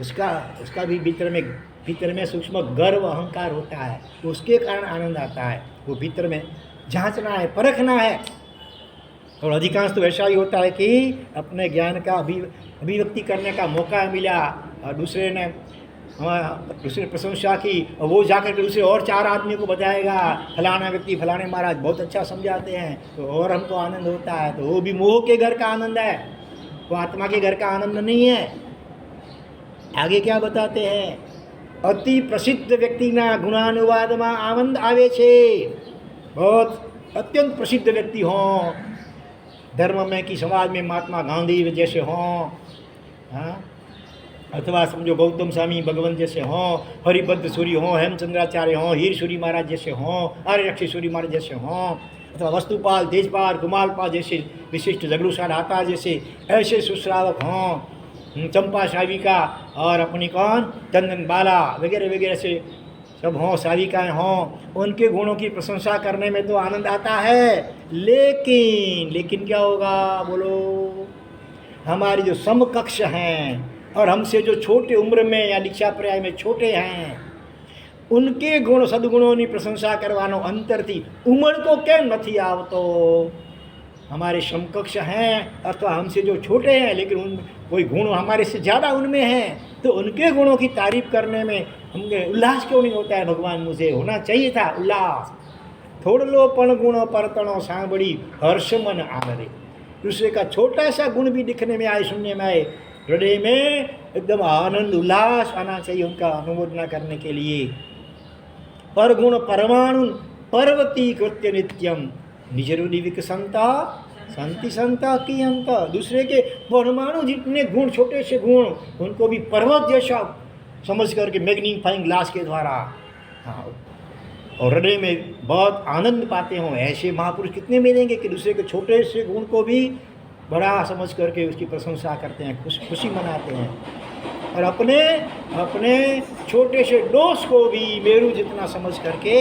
उसका भी भीतर में सूक्ष्म गर्व अहंकार होता है, तो उसके कारण आनंद आता है। वो भीतर में जांचना है, परखना है। और अधिकांश तो ऐसा ही होता है कि अपने ज्ञान का अभिव्यक्ति करने का मौका मिला और दूसरे ने दूसरे प्रशंसा की, और वो जाकर के दूसरे और 4 आदमियों को बताएगा, फलाना व्यक्ति फलाने महाराज बहुत अच्छा समझाते हैं, तो और हमको आनंद होता है। तो वो भी मोह के घर का आनंद है, वो आत्मा के घर का आनंद नहीं है। आगे क्या बताते हैं? अति प्रसिद्ध व्यक्ति ना गुणानुवाद में आनंद आवे छे। बहुत अत्यंत प्रसिद्ध व्यक्ति हों धर्म में कि समाज में, महात्मा गांधी जैसे हों, हाँ, अथवा समझो गौतम स्वामी भगवान जैसे हों, हरिभद्र सूरी हों, हेमचंद्राचार्य हों, हीर सूरी महाराज जैसे हों, आर्यक्षी सूरी महाराज जैसे हों, अथवा वस्तुपाल, तेजपाल, कुमारपाल जैसे विशिष्ट जगलूसा दाता जैसे ऐसे सुश्रावक हों, चंपा साविका और अपनी कौन चंदन बाला वगैरह वगैरह से सब हों, साविकाएँ हों, उनके गुणों की प्रशंसा करने में तो आनंद आता है। लेकिन क्या होगा बोलो? हमारी जो समकक्ष हैं और हमसे जो छोटे उम्र में या दीक्षा पर्याय में छोटे हैं, उनके गुण सद्गुणों की प्रशंसा करवानो अंतर थी उम्र को केम नहीं आवतो? हमारे समकक्ष हैं अथवा हमसे जो छोटे हैं, लेकिन उन कोई गुण हमारे से ज़्यादा उनमें हैं, तो उनके गुणों की तारीफ करने में हमें उल्लास क्यों नहीं होता है? भगवान, मुझे होना चाहिए था उल्लास। थोड़लो पण गुण परतणो सांभળી हर्ष मन आनरे। दूसरे का छोटा सा गुण भी दिखने में आए, सुनने में आए, हृदय में एकदम आनंद उल्लास आना चाहिए उनका अनुमोदना करने के लिए। पर गुण परमाणु पर्वती कृत्य नित्यम निजरुनि विकसंता शांति संता की अंत। दूसरे के परमाणु जितने गुण, छोटे से गुण, उनको भी पर्वत जैसा समझ करके मैग्नीफाइंग ग्लास के द्वारा, हाँ, और हृदय में बहुत आनंद पाते हों, ऐसे महापुरुष कितने मिलेंगे कि दूसरे के छोटे से गुण को भी बड़ा समझ करके उसकी प्रशंसा करते हैं, खुशी मनाते हैं, और अपने छोटे से दोष को भी मेरू जितना समझ करके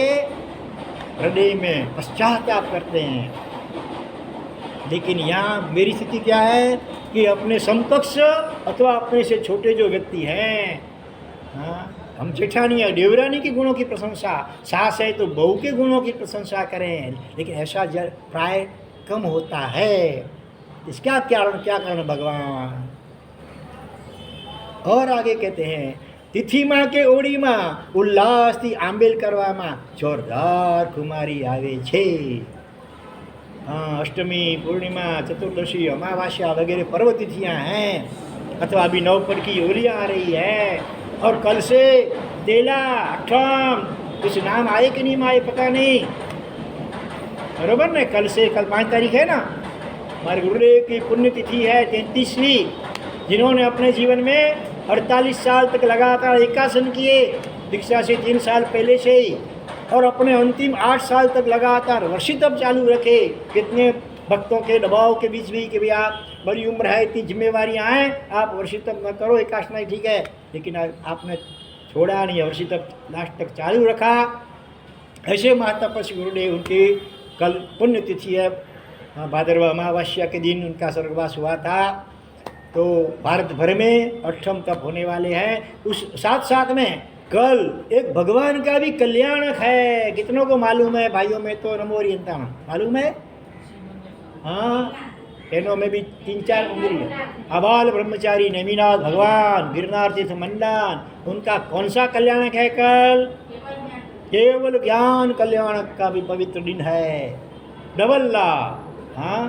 हृदय में पश्चाताप करते हैं। लेकिन यहाँ मेरी स्थिति क्या है कि अपने समकक्ष अथवा अपने से छोटे जो व्यक्ति हैं, हाँ, हम जेठानी या देवरानी के गुणों की प्रशंसा, सास है तो बहू के गुणों की प्रशंसा करें, लेकिन ऐसा प्राय कम होता है। इसका क्या कारण भगवान? और आगे कहते हैं, तिथि माँ के ओड़ी माँ उल्लास थी आंबेल करवा माँ जोरदार कुमारी आवे छे। हाँ, अष्टमी, पूर्णिमा, चतुर्दशी, अमावास्या वगैरह पर्व तिथियाँ हैं, अथवा अभी नवपड़ की होलियाँ आ रही है, और कल से तेला, अठम, कुछ नाम आए कि नहीं आए पता नहीं, बरोबर ना? कल 5 तारीख है ना, हमारे गुरुदेव की पुण्यतिथि है 33वीं, जिन्होंने अपने जीवन में 48 साल तक लगातार एकासन किए, दीक्षा से 3 साल पहले से ही, और अपने अंतिम 8 साल तक लगातार वर्षितप चालू रखे। कितने भक्तों के दबाव के बीच भी कि भाई आप बड़ी उम्र है, इतनी जिम्मेवारियाँ हैं, आप वर्षितप न करो, एकासना ठीक है, लेकिन आपने छोड़ा नहीं, वर्षितप लास्ट तक चालू रखा। ऐसे महातपस्वी गुरुदेव, उनकी कल पुण्यतिथि है, भादरवा अमावस्या के दिन उनका स्वर्गवास हुआ था। तो भारत भर में 8म तप होने वाले हैं। उस साथ में कल एक भगवान का भी कल्याणक है। कितनों को मालूम है भाइयों में? तो नमो ओरियंता मालूम है? हाँ, बहनों में भी 3-4 उंगली है। अबाल ब्रह्मचारी नेमिनाथ भगवान गिरनार तीर्थ मंडन, उनका कौन सा कल्याणक है कल? केवल ज्ञान कल्याणक का भी पवित्र दिन है, डबल लाभ। हाँ,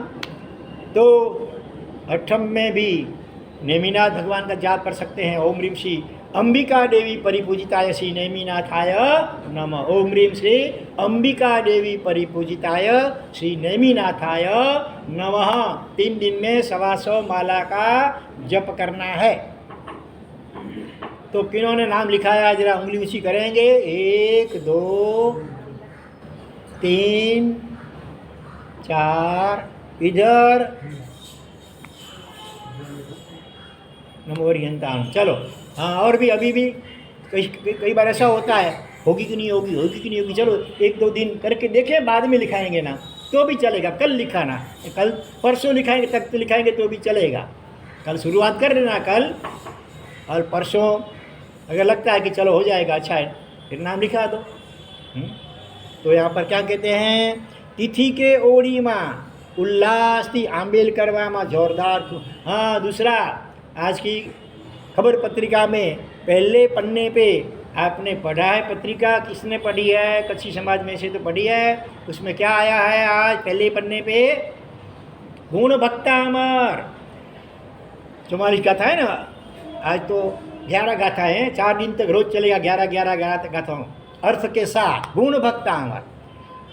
तो 8म में भी नेमिनाथ भगवान का जाप कर सकते हैं। ओम ह्रीम श्री अंबिका देवी परिपूजिताय श्री नेमिनाथाय नमः। ओम ह्रीम श्री अंबिका देवी परिपूजिताय श्री नेमिनाथाय नमः। 3 दिन में 125 माला का जप करना है। तो किन्होंने नाम लिखाया, जरा उंगली ऊंची करेंगे? 1 2 3 4, इधर नमो ओरियंताम। चलो, हाँ, और भी अभी भी कई बार ऐसा होता है, होगी कि नहीं होगी, चलो 1-2 दिन करके देखें, बाद में लिखाएंगे ना तो भी चलेगा। कल लिखाना, कल परसों लिखाएंगे, तक तो लिखाएंगे तो भी चलेगा। कल शुरुआत कर देना कल, और परसों अगर लगता है कि चलो हो जाएगा, अच्छा है, फिर नाम लिखा दो। तो यहाँ पर क्या कहते हैं? तिथि के ओड़ी माँ उल्लास थी आंबेल करवा माँ जोरदार। हाँ, दूसरा, आज की खबर पत्रिका में पहले पन्ने पे आपने पढ़ा है, पत्रिका किसने पढ़ी है? कच्छी समाज में से तो पढ़ी है। उसमें क्या आया है आज पहले पन्ने पे? गुण भक्तामर 44 गाथा है ना, आज तो 11 गाथा हैं, 4 दिन तक रोज चलेगा 11 गाथाओं अर्थ के साथ। गुण भक्तामर,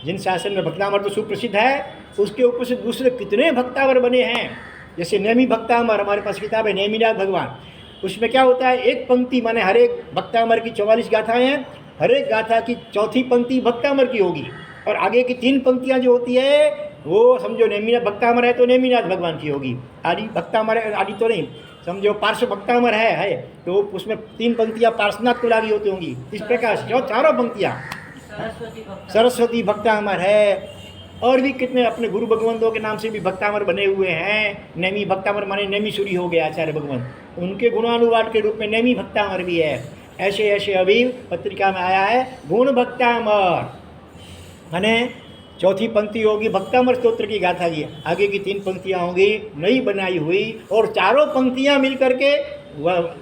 जिन शासन में भक्तामर तो सुप्रसिद्ध है, उसके ऊपर से दूसरे कितने भक्तावर बने हैं। जैसे नेमी भक्तामर, हमारे पास किताब है नेमिनाथ भगवान, उसमें क्या होता है? एक पंक्ति माने हर एक भक्तामर की 44 गाथाएँ हैं, हर एक गाथा की चौथी पंक्ति भक्तामर की होगी, और आगे की 3 पंक्तियाँ जो होती है वो समझो नेमिनाथ भक्तामर है तो नेमिनाथ भगवान की होगी। आदि भक्तामर है, आदि तो नहीं, समझो पार्श्व भक्तामर है तो उसमें 3 पंक्तियाँ पार्श्वनाथ को लागी होती होंगी। इस प्रकार से 4 पंक्तियाँ सरस्वती भक्तामर है। और भी कितने अपने गुरु भगवंतों के नाम से भी भक्तामर बने हुए हैं। नेमी भक्तामर माने नेमीश्वरी हो गया आचार्य भगवंत, उनके गुणानुवाद के रूप में नेमी भक्तामर भी है। ऐसे ऐसे अभी पत्रिका में आया है गुण भक्तामर, माने चौथी पंक्ति होगी भक्तामर स्तोत्र की गाथा की, आगे की 3 पंक्तियाँ होंगी नई बनाई हुई, और चारों पंक्तियाँ मिल करके वह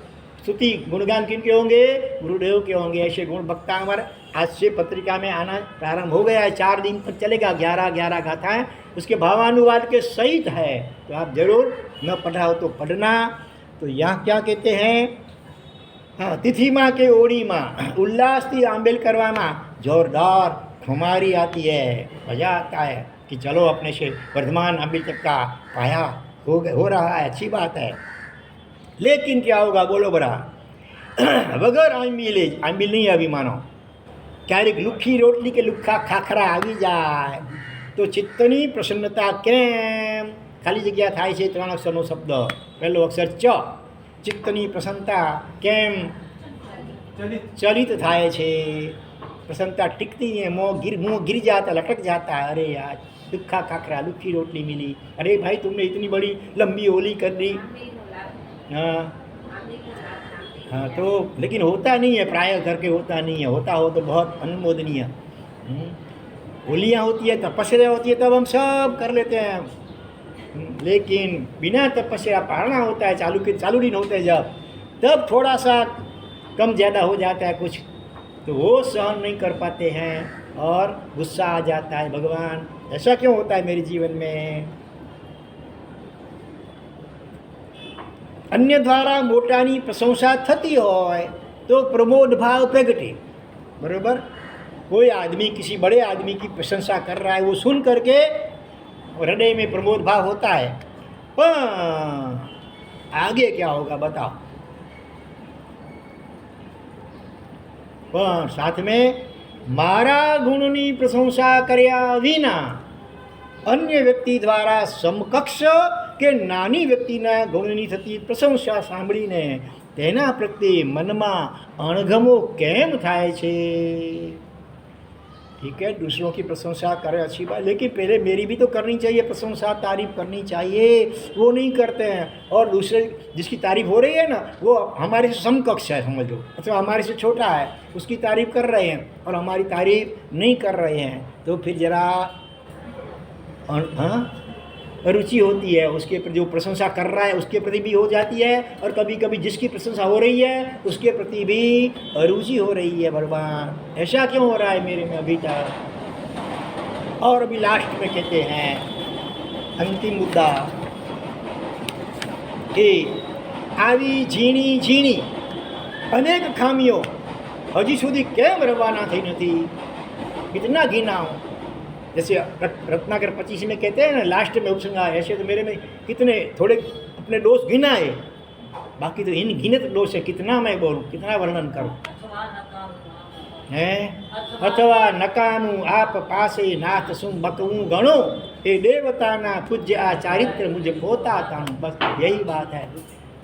स्तुति गुणगान किनके होंगे? गुरुदेव के होंगे। ऐसे गुण भक्तामर आज से पत्रिका में आना प्रारंभ हो गया है। 4 दिन तक चलेगा, 11 गाथाएँ उसके भावानुवाद के सहित है। तो आप जरूर न पढ़ा हो तो पढ़ना। तो यहाँ क्या कहते हैं? हाँ, तिथि माँ के ओड़ी माँ उल्लास थी आंबेल करवा माँ जोरदार खुमारी आती है, मज़ा आता है कि चलो अपने से वर्धमान आंबेल तक का पाया हो रहा है, अच्छी बात है। लेकिन क्या होगा बोलो बरा? वगर आंबील नहीं अभी मानो, क्यारेक લુખ્ખી રોટલી કે લુખ્ખા ખાખરા આવી જાય તો ચિત્તની પ્રસન્નતા કેમ? ખાલી જગ્યા થાય છે 3 અક્ષરનો શબ્દ, પહેલો અક્ષર ચ, ચિત્તની પ્રસન્નતા કેમ ચલિત થાય છે? प्रसन्नता टिकती है, मुँह गिर जाता, लटक जाता है। अरे यार लुक्खा खाखरा लुक्खी रोटली मिली, अरे भाई तुमने इतनी बड़ी लंबी होली कर दी। हाँ हाँ, तो लेकिन होता नहीं है, प्राय करके होता नहीं है, होता हो तो बहुत अनुमोदनीय। होलियाँ होती है, तपस्या होती है, तब हम सब कर लेते हैं। लेकिन बिना तपस्या पालना होता है, चालू दिन होते हैं जब, तब थोड़ा सा कम ज़्यादा हो जाता है कुछ, तो वो सहन नहीं कर पाते हैं और गुस्सा आ जाता है, भगवान ऐसा क्यों होता है मेरे जीवन में। अन्य द्वारा मोटानी प्रशंसा थती होय तो प्रमोद भाव प्रगटे, बरोबर। कोई आदमी किसी बड़े आदमी की प्रशंसा कर रहा है, वो सुन करके हृदय में प्रमोद भाव होता है, पर आगे क्या होगा बताओ। पर साथ में मारा गुणनी प्रशंसा કર્યા વિના અન્ય વ્યક્તિ દ્વારા સમકક્ષ કે નાની વ્યક્તિના ગુણની થતી પ્રશંસા સાંભળીને તેના પ્રત્યે મનમાં અણગમો કેમ થાય છે। ठीक है, दूसरों की प्रशंसा करें अच्छी बात, लेकिन पहले मेरी भी तो करनी चाहिए, प्रशंसा तारीफ करनी चाहिए, वो नहीं करते हैं। और दूसरे जिसकी तारीफ हो रही है ना, वो हमारे से समकक्ष है समझ लो, मतलब हमारे से छोटा है, उसकी तारीफ कर रहे हैं और हमारी तारीफ नहीं कर रहे हैं, तो फिर जरा हाँ रुचि होती है, उसके प्रति जो प्रशंसा कर रहा है उसके प्रति भी हो जाती है, और कभी कभी जिसकी प्रशंसा हो रही है उसके प्रति भी अरुचि हो रही है। भगवान ऐसा क्यों हो रहा है मेरे में अभी तक। और अभी लास्ट में कहते हैं अंतिम मुद्दा कि આવી ઝીણી ઝીણી अनेक खामियों हजी सुधी केम रवाना थी नहीं, कितना गिनाऊं। जैसे रत्नाकर 25 में कहते हैं ना लास्ट में उपसंहार, ऐसे तो मेरे में कितने थोड़े अपने दोष गिनाए, बाकी तो इन गिनत दोष है, कितना मैं बोलूँ, कितना वर्णन करूँ। अथवा नकामू आप पासे नाथ सुन बकऊँ गणो, ये देवताना पूज्य आ चारित्र मुझे पोता ताणु, बस यही बात है।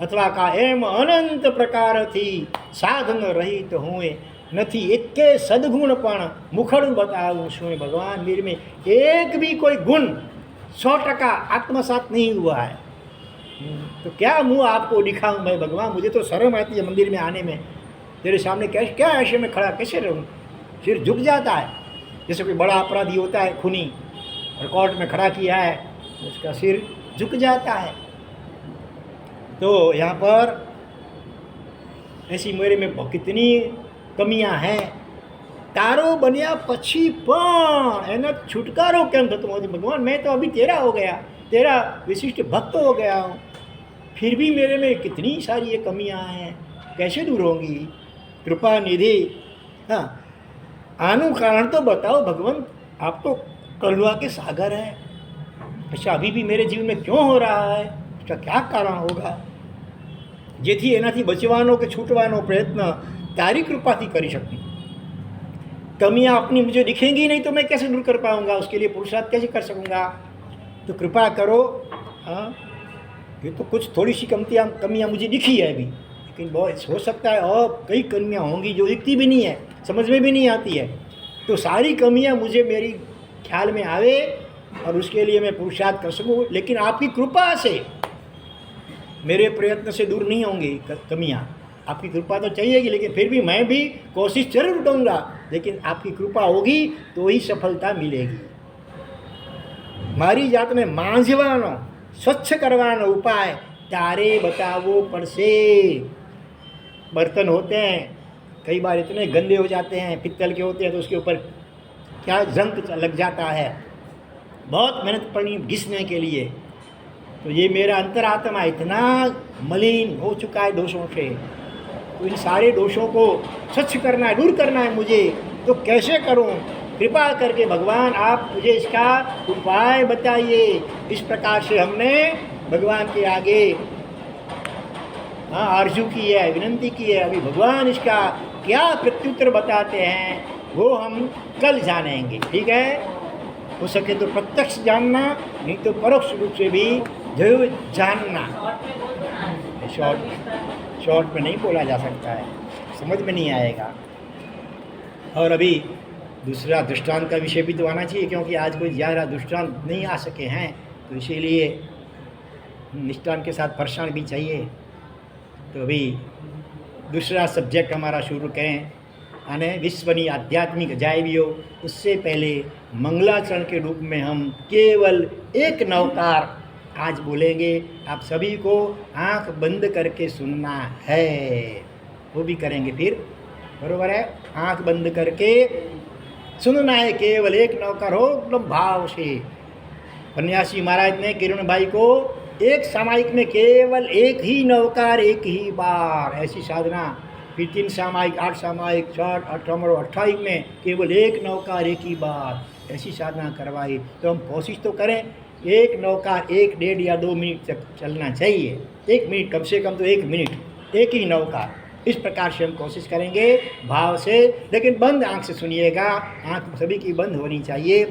अथवा का एम अनंत प्रकार थी साधन रही तो हुए નથી એકે સદગુણ પણ મુખડું બતાવું છું। भगवान मेरे में एक भी कोई गुण 100% आत्मसात नहीं हुआ है, तो क्या मुँह आपको दिखाऊं मैं भगवान। मुझे तो शर्म आती है मंदिर में आने में, तेरे सामने कैसे क्या ऐसे में खड़ा कैसे रहूँ, सिर झुक जाता है। जैसे कोई बड़ा अपराधी होता है, खूनी, और कोर्ट में खड़ा किया है, उसका सिर झुक जाता है। तो यहाँ पर ऐसी मेरे में कितनी कमियाँ हैं। तारो बनिया पछी पण एना छुटकारो केम थतो નથી। भगवान मैं तो अभी तेरा हो गया, तेरा विशिष्ट भक्त हो गया हूँ, फिर भी मेरे में कितनी सारी ये कमियाँ हैं, कैसे दूर होंगी। कृपा निधि, हाँ आनु कारण तो बताओ भगवान, आप तो करुणा के सागर हैं। अच्छा अभी भी मेरे जीवन में क्यों हो रहा है, उसका क्या कारण होगा, જેથી એનાથી બચવાનો કે છૂટવાનો પ્રયત્ન तारी कृपा थी करी सकती। कमियाँ अपनी मुझे दिखेंगी नहीं तो मैं कैसे दूर कर पाऊँगा, उसके लिए पुरुषार्थ कैसे कर सकूँगा। तो कृपा करो। हाँ ये तो कुछ थोड़ी सी कमियाँ मुझे दिखी है अभी, लेकिन बहुत हो सकता है और कई कमियाँ होंगी जो दिखती भी नहीं है, समझ में भी नहीं आती है। तो सारी कमियाँ मुझे मेरी ख्याल में आवे और उसके लिए मैं पुरुषार्थ कर सकूँ, लेकिन आपकी कृपा से, मेरे प्रयत्न से दूर नहीं होंगी कमियाँ। आपकी कृपा तो चाहिएगी, लेकिन फिर भी मैं भी कोशिश जरूर करूँगा, लेकिन आपकी कृपा होगी तो ही सफलता मिलेगी। मारी जात ने मांझवानो स्वच्छ करवानो उपाय तारे बतावो पड़से। बर्तन होते हैं कई बार इतने गंदे हो जाते हैं, पित्तल के होते हैं, तो उसके ऊपर क्या जंग लग जाता है, बहुत मेहनत पड़नी घिसने के लिए। तो ये मेरा अंतरात्मा इतना मलिन हो चुका है दोषों से, तो इन सारे दोषों को स्वच्छ करना है, दूर करना है मुझे, तो कैसे करूं। कृपा करके भगवान आप मुझे इसका उपाय बताइए। इस प्रकार से हमने भगवान के आगे आरजू की है, विनंती की है। अभी भगवान इसका क्या प्रत्युत्तर बताते हैं वो हम कल जानेंगे, ठीक है। हो सके तो प्रत्यक्ष जानना, नहीं तो परोक्ष रूप से भी जरूर जानना। शॉर्ट में नहीं बोला जा सकता है, समझ में नहीं आएगा। और अभी दूसरा दृष्टांत का विषय भी तो आना चाहिए, क्योंकि आज कोई ज़्यादा दृष्टांत नहीं आ सके हैं, तो इसीलिए दृष्टांत के साथ परेशान भी चाहिए। तो अभी दूसरा सब्जेक्ट हमारा शुरू करें, અને વિશ્વની આધ્યાત્મિક અજાયબીઓ। उससे पहले मंगलाचरण के रूप में हम केवल एक नवकार आज बोलेंगे। आप सभी को आंख बंद करके सुनना है, वो भी करेंगे फिर, बरोबर है? आंख बंद करके सुनना है, केवल एक नवकार हो एकदम भाव से। सन्यासी महाराज ने किरण भाई को एक सामायिक में केवल एक ही नवकार एक ही बार, ऐसी साधना। फिर 3 सामायिक, 8 सामायिक, 60, 28 में केवल एक नवकार एक ही बार, ऐसी साधना करवाई। तो हम कोशिश तो करें एक नवकार 1, 1.5 या 2 मिनट तक चलना चाहिए। 1 मिनट, कम से कम तो 1 मिनट, एक ही नवकार। इस प्रकार से हम कोशिश करेंगे भाव से, लेकिन बंद आँख से सुनिएगा। आँख सभी की बंद होनी चाहिए।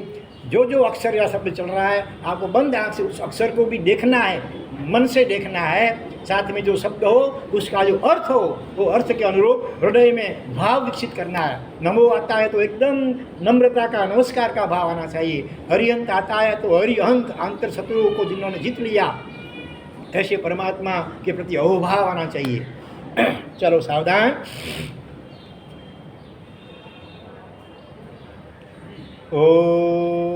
जो जो अक्षर या शब्द चल रहा है आपको बंद आँख से उस अक्षर को भी देखना है, मन से देखना है। साथ में जो शब्द हो उसका जो अर्थ हो, वो अर्थ के अनुरूप हृदय में भाव विकसित करना है। नमो आता है तो एकदम नम्रता का, नमस्कार का भाव आना चाहिए। हरिहंत आता है तो हरिहंत, अंतर शत्रुओं को जिन्होंने जीत लिया, ऐसे परमात्मा के प्रति अहोभाव आना चाहिए। चलो सावधान। ओम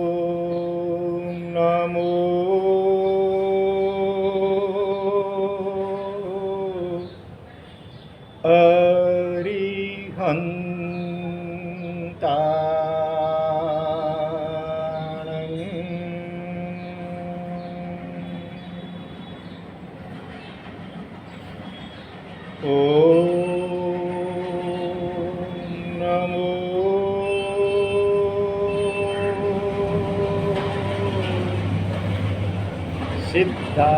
नमो सिद्धा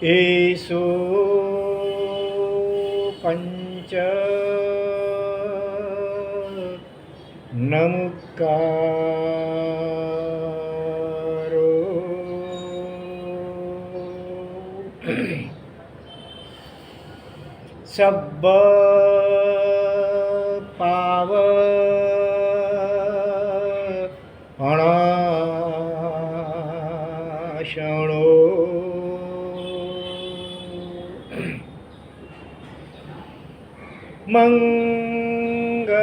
एषो पंच नमुकारो सब पाव अणाशणो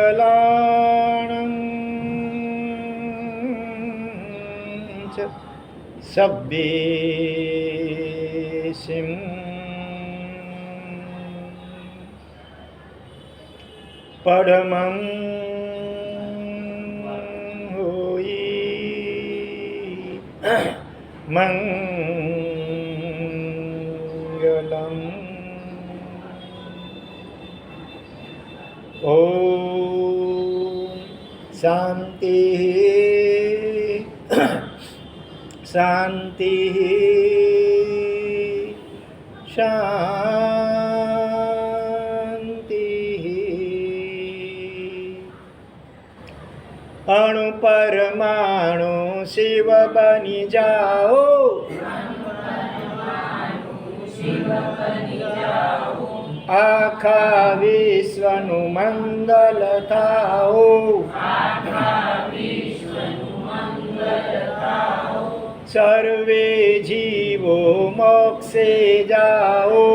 मंगलाणं च सब्बेसिं परमं होई मंगलम्। ओम शांति शांति शांति। अणु परमाणु शिव बनी जाओ, આખા વિશ્વનું મંગલ થાઓ, સર્વે જીવો મોક્ષે જાઓ,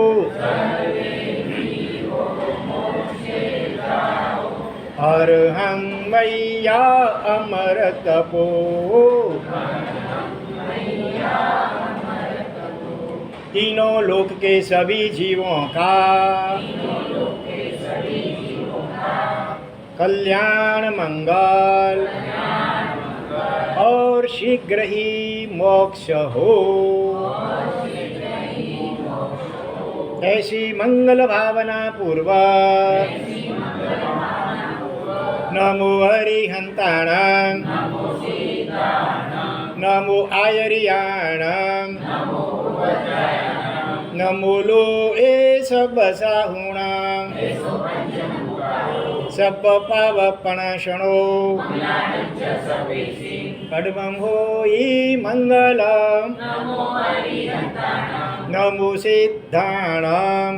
અરહં મૈયા અમર તપો, तीनों लोक के सभी जीवों का कल्याण मंगल और शीघ्र ही मोक्ष हो, ऐसी मंगल भावना पूर्वक नमो हरिहंताणं, नमो आयर्याणं, नमो लो ए सब साहुणां, सब पावपण शणो, पद्मं होई मंगलम, नमो सिद्धाणं,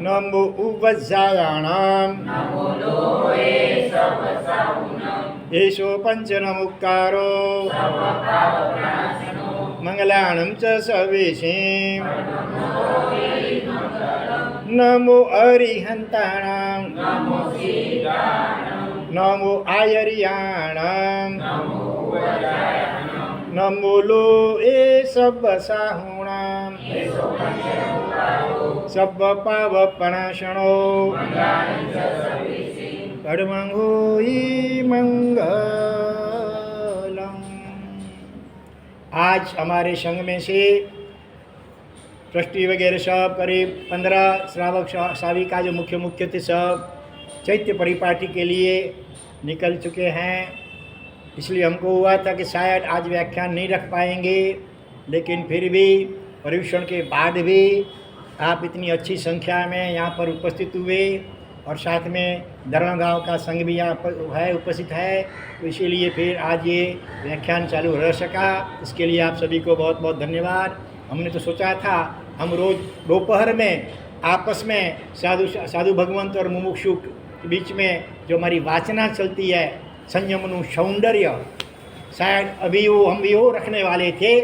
नमो उपजायाणां, एषो पंचनमुक्कारो मंगलानं च सर्वेषां, नमो अरिहन्ताणां, नमो आयर्याणां, नमो लो ए सब साहुणां, सब पावपणाशणो, पद्मं होई मंगलम। आज हमारे संघ में से ट्रस्टी वगैरह सब करीब 15 श्रावक साविका जो मुख्य थे सब चैत्य परिपाटी के लिए निकल चुके हैं। इसलिए हमको हुआ था कि शायद आज व्याख्यान नहीं रख पाएंगे, लेकिन फिर भी परिवेषण के बाद भी आप इतनी अच्छी संख्या में यहाँ पर उपस्थित हुए और साथ में दरण गाँव का संघ भी यहाँ पर है उपस्थित है, तो इसीलिए फिर आज ये व्याख्यान चालू रह सका। इसके लिए आप सभी को बहुत बहुत धन्यवाद। हमने तो सोचा था हम रोज़ दोपहर में आपस में साधु भगवंत और मुमुक्षु के बीच में जो हमारी वाचना चलती है संयमनु सौंदर्य, शायद अभी वो हम भी वो रखने वाले थे,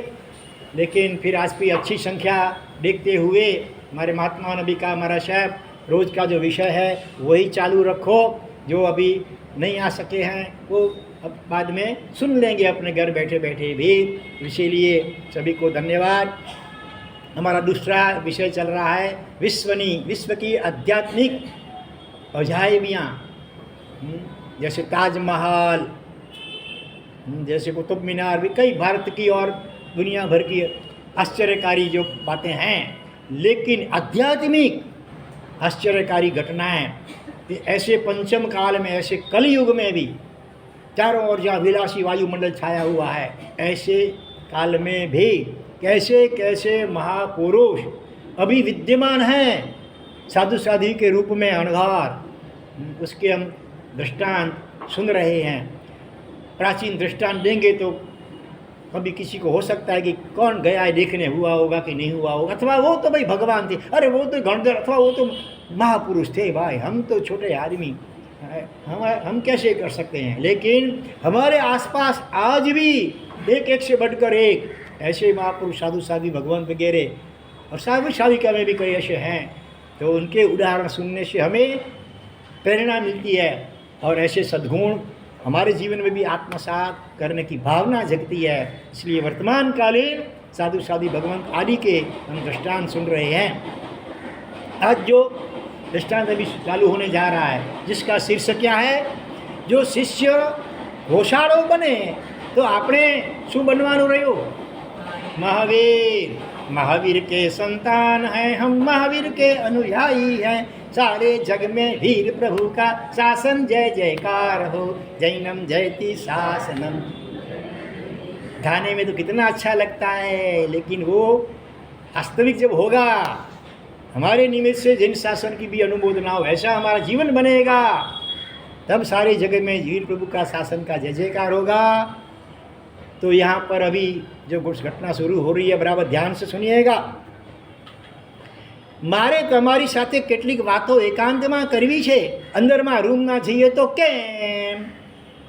लेकिन फिर आज भी अच्छी संख्या देखते हुए हमारे महात्मा नबी का हमारा साहब रोज़ का जो विषय है वही चालू रखो। जो अभी नहीं आ सके हैं वो अब बाद में सुन लेंगे अपने घर बैठे बैठे भी। इसीलिए सभी को धन्यवाद। हमारा दूसरा विषय चल रहा है विश्व की आध्यात्मिक अजायबियाँ, जैसे ताजमहल, जैसे कुतुब मीनार, भी कई भारत की और दुनिया भर की आश्चर्यकारी जो बातें हैं, लेकिन आध्यात्मिक आश्चर्यकारी घटनाएं ऐसे पंचम काल में, ऐसे कलयुग में भी चारों ओर जहाँ विलासी वायुमंडल छाया हुआ है, ऐसे काल में भी कैसे कैसे महापुरुष अभी विद्यमान हैं साधु साध्वी के रूप में अणघार, उसके हम दृष्टांत सुन रहे हैं। प्राचीन दृष्टांत देंगे तो कभी किसी को हो सकता है कि कौन गया है देखने, हुआ होगा कि नहीं हुआ होगा, अथवा वो तो भाई भगवान थे, अरे वो तो गणधर, अथवा वो तो महापुरुष थे, भाई हम तो छोटे आदमी, हम कैसे कर सकते हैं। लेकिन हमारे आसपास आज भी एक से बढ़कर एक ऐसे महापुरुष साधु साध्वी भगवान वगैरह और साधु साधिका में भी कई ऐसे हैं, तो उनके उदाहरण सुनने से हमें प्रेरणा मिलती है और ऐसे सद्गुण हमारे जीवन में भी आत्मसात करने की भावना जगती है। इसलिए वर्तमान कालीन साधु साध्वी भगवंत आदि के हम दृष्टांत सुन रहे हैं। आज जो दृष्टांत अभी चालू होने जा रहा है, जिसका शीर्षक क्या है, जो शिष्य घोषाळो बने तो આપણે શું બનવાનું રહ્યું? महावीर। महावीर के संतान हैं हम, महावीर के अनुयायी हैं, सारे जग में वीर प्रभु का शासन जय जयकार हो, जैनम जयति शासनम। गाने में तो कितना अच्छा लगता है, लेकिन वो वास्तविक जब होगा, हमारे निमित्त से जैन शासन की भी अनुमोदना हो, ऐसा हमारा जीवन बनेगा, तब सारे जगत में वीर प्रभु का शासन का जय जयकार होगा। तो यहाँ पर अभी जो घटना शुरू हो रही है, बराबर ध्यान से सुनिएगा। મારે તમારી સાથે કેટલીક વાતો એકાંતમાં કરવી છે, અંદરમાં રૂમમાં જઈએ તો કેમ?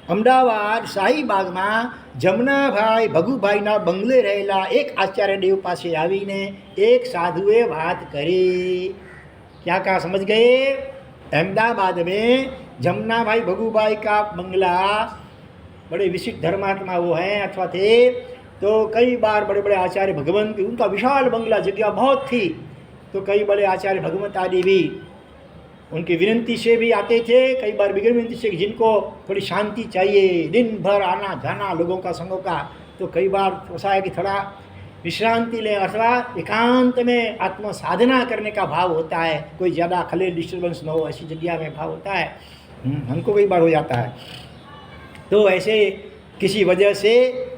અમદાવાદ શાહીબાગમાં જમનાભાઈ ભગુભાઈના બંગલે રહેલા એક આચાર્ય દેવ પાસે આવીને એક સાધુએ વાત કરી. क्या कहा समझ गए? अहमदाबाद में जमुना भाई भगुभाई का बंगला, बड़े विशिष्ट धर्मात्मा वो हैं अथवा थे, तो कई बार बड़े बड़े आचार्य भगवंत, उनका विशाल बंगला, जगह बहुत थी, तो कई बड़े आचार्य भगवंत आदि भी उनकी विनती से भी आते थे, कई बार बिगड़ विनती से, जिनको थोड़ी शांति चाहिए, दिन भर आना जाना लोगों का संगों का, तो कई बार ऐसा है कि थोड़ा विश्रांति लें अथवा एकांत में आत्म साधना करने का भाव होता है, कोई ज़्यादा खलेल डिस्टर्बेंस न हो ऐसी जगह में भाव होता है, हमको कई बार हो जाता है। तो ऐसे किसी वजह से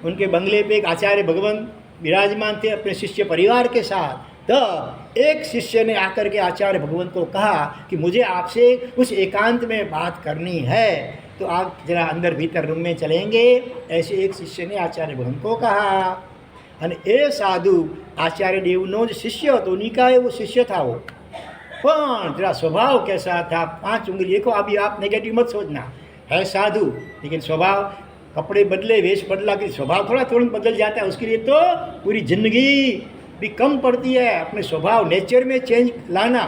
उनके बंगले पे एक आचार्य भगवंत विराजमान थे अपने शिष्य परिवार के साथ। तो एक शिष्य ने आकर के आचार्य भगवंत को कहा कि मुझे आपसे कुछ एकांत में बात करनी है, तो आप जरा अंदर भीतर रूम में चलेंगे। ऐसे एक शिष्य ने आचार्य भगवंत को कहा। અને એ સાધુ આચાર્ય દેવનો જ શિષ્ય હતો, નિકાય वो शिष्य था वो, પણ जरा स्वभाव कैसा था, 5 उंगली देखो, अभी आप नेगेटिव मत सोचना, है साधु लेकिन स्वभाव, कपड़े बदले, वेश बदला कि स्वभाव थोड़ा तुरंत बदल जाता है, उसके लिए तो पूरी जिंदगी भी कम पड़ती है। अपने स्वभाव नेचर में चेंज लाना,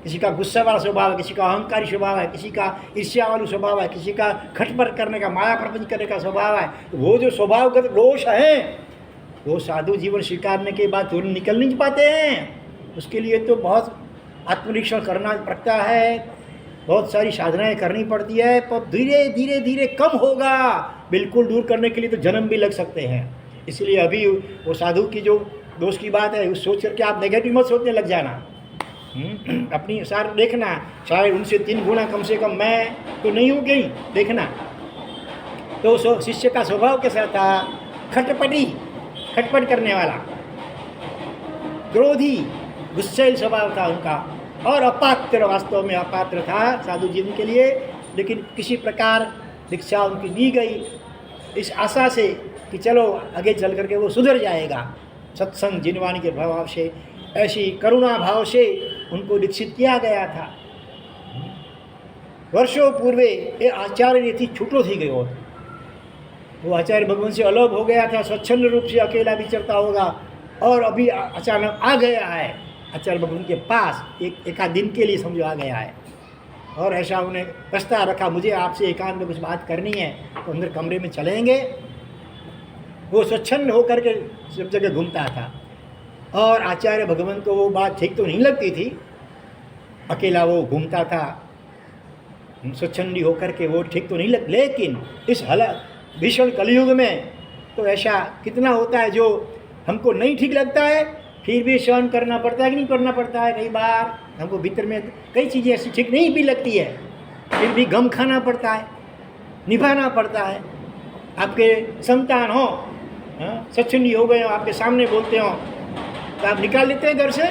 किसी का गुस्सा वाला स्वभाव है, किसी का अहंकारी स्वभाव है, किसी का ईर्ष्या वाला स्वभाव है, किसी का खटपट करने का, माया प्रपंच करने का स्वभाव है, वो जो स्वभावगत दोष है वो साधु जीवन स्वीकारने के बाद तुरंत निकल नहीं पाते हैं। उसके लिए तो बहुत आत्मनिरीक्षण करना पड़ता है, बहुत सारी साधनाएं करनी पड़ती है, पर धीरे धीरे धीरे कम होगा। बिल्कुल दूर करने के लिए तो जन्म भी लग सकते हैं। इसलिए अभी वो साधु की जो दोष की बात है उस सोच करके आप नेगेटिव मत सोचने लग जाना। अपनी सार देखना, शायद उनसे 3 गुना कम से कम मैं तो नहीं हूँ कहीं, देखना। तो शिष्य का स्वभाव कैसा था? खटपट करने वाला, क्रोधी, गुस्सैल स्वभाव था उनका, और अपात्र, वास्तव में अपात्र था साधु जीवन के लिए। लेकिन किसी प्रकार दीक्षा उनकी दी गई इस आशा से कि चलो आगे चल करके वो सुधर जाएगा। सत्संग जिनवाणी के भाव से, ऐसी करुणा भाव से उनको दीक्षित किया गया था। वर्षों पूर्वे ये आचार्य छूटो थी गयो, वो आचार्य भगवान से अलग हो गया था, स्वच्छंद रूप से अकेला विचरता होगा, और अभी अचानक आ गया है आचार्य भगवान के पास, एकाध दिन के लिए समझो आ गया है। और ऐसा उन्हें प्रस्ताव रखा, मुझे आपसे एकांत में कुछ बात करनी है, तो अंदर कमरे में चलेंगे। वो स्वच्छंद होकर के सब जगह घूमता था, और आचार्य भगवान को वो बात ठीक तो नहीं लगती थी, अकेला वो घूमता था स्वच्छंदी होकर के, वो ठीक तो नहीं लग। लेकिन इस भीषण कलयुग में तो ऐसा कितना होता है जो हमको नहीं ठीक लगता है, फिर भी सहन करना पड़ता है कि नहीं करना पड़ता है। कई बार हमको भीतर में कई चीज़ें ऐसी ठीक नहीं भी लगती है, फिर भी गम खाना पड़ता है, निभाना पड़ता है। आपके संतान हो, सच्चंदी हो गए हो, आपके सामने बोलते हो, तो आप निकाल लेते हैं घर से,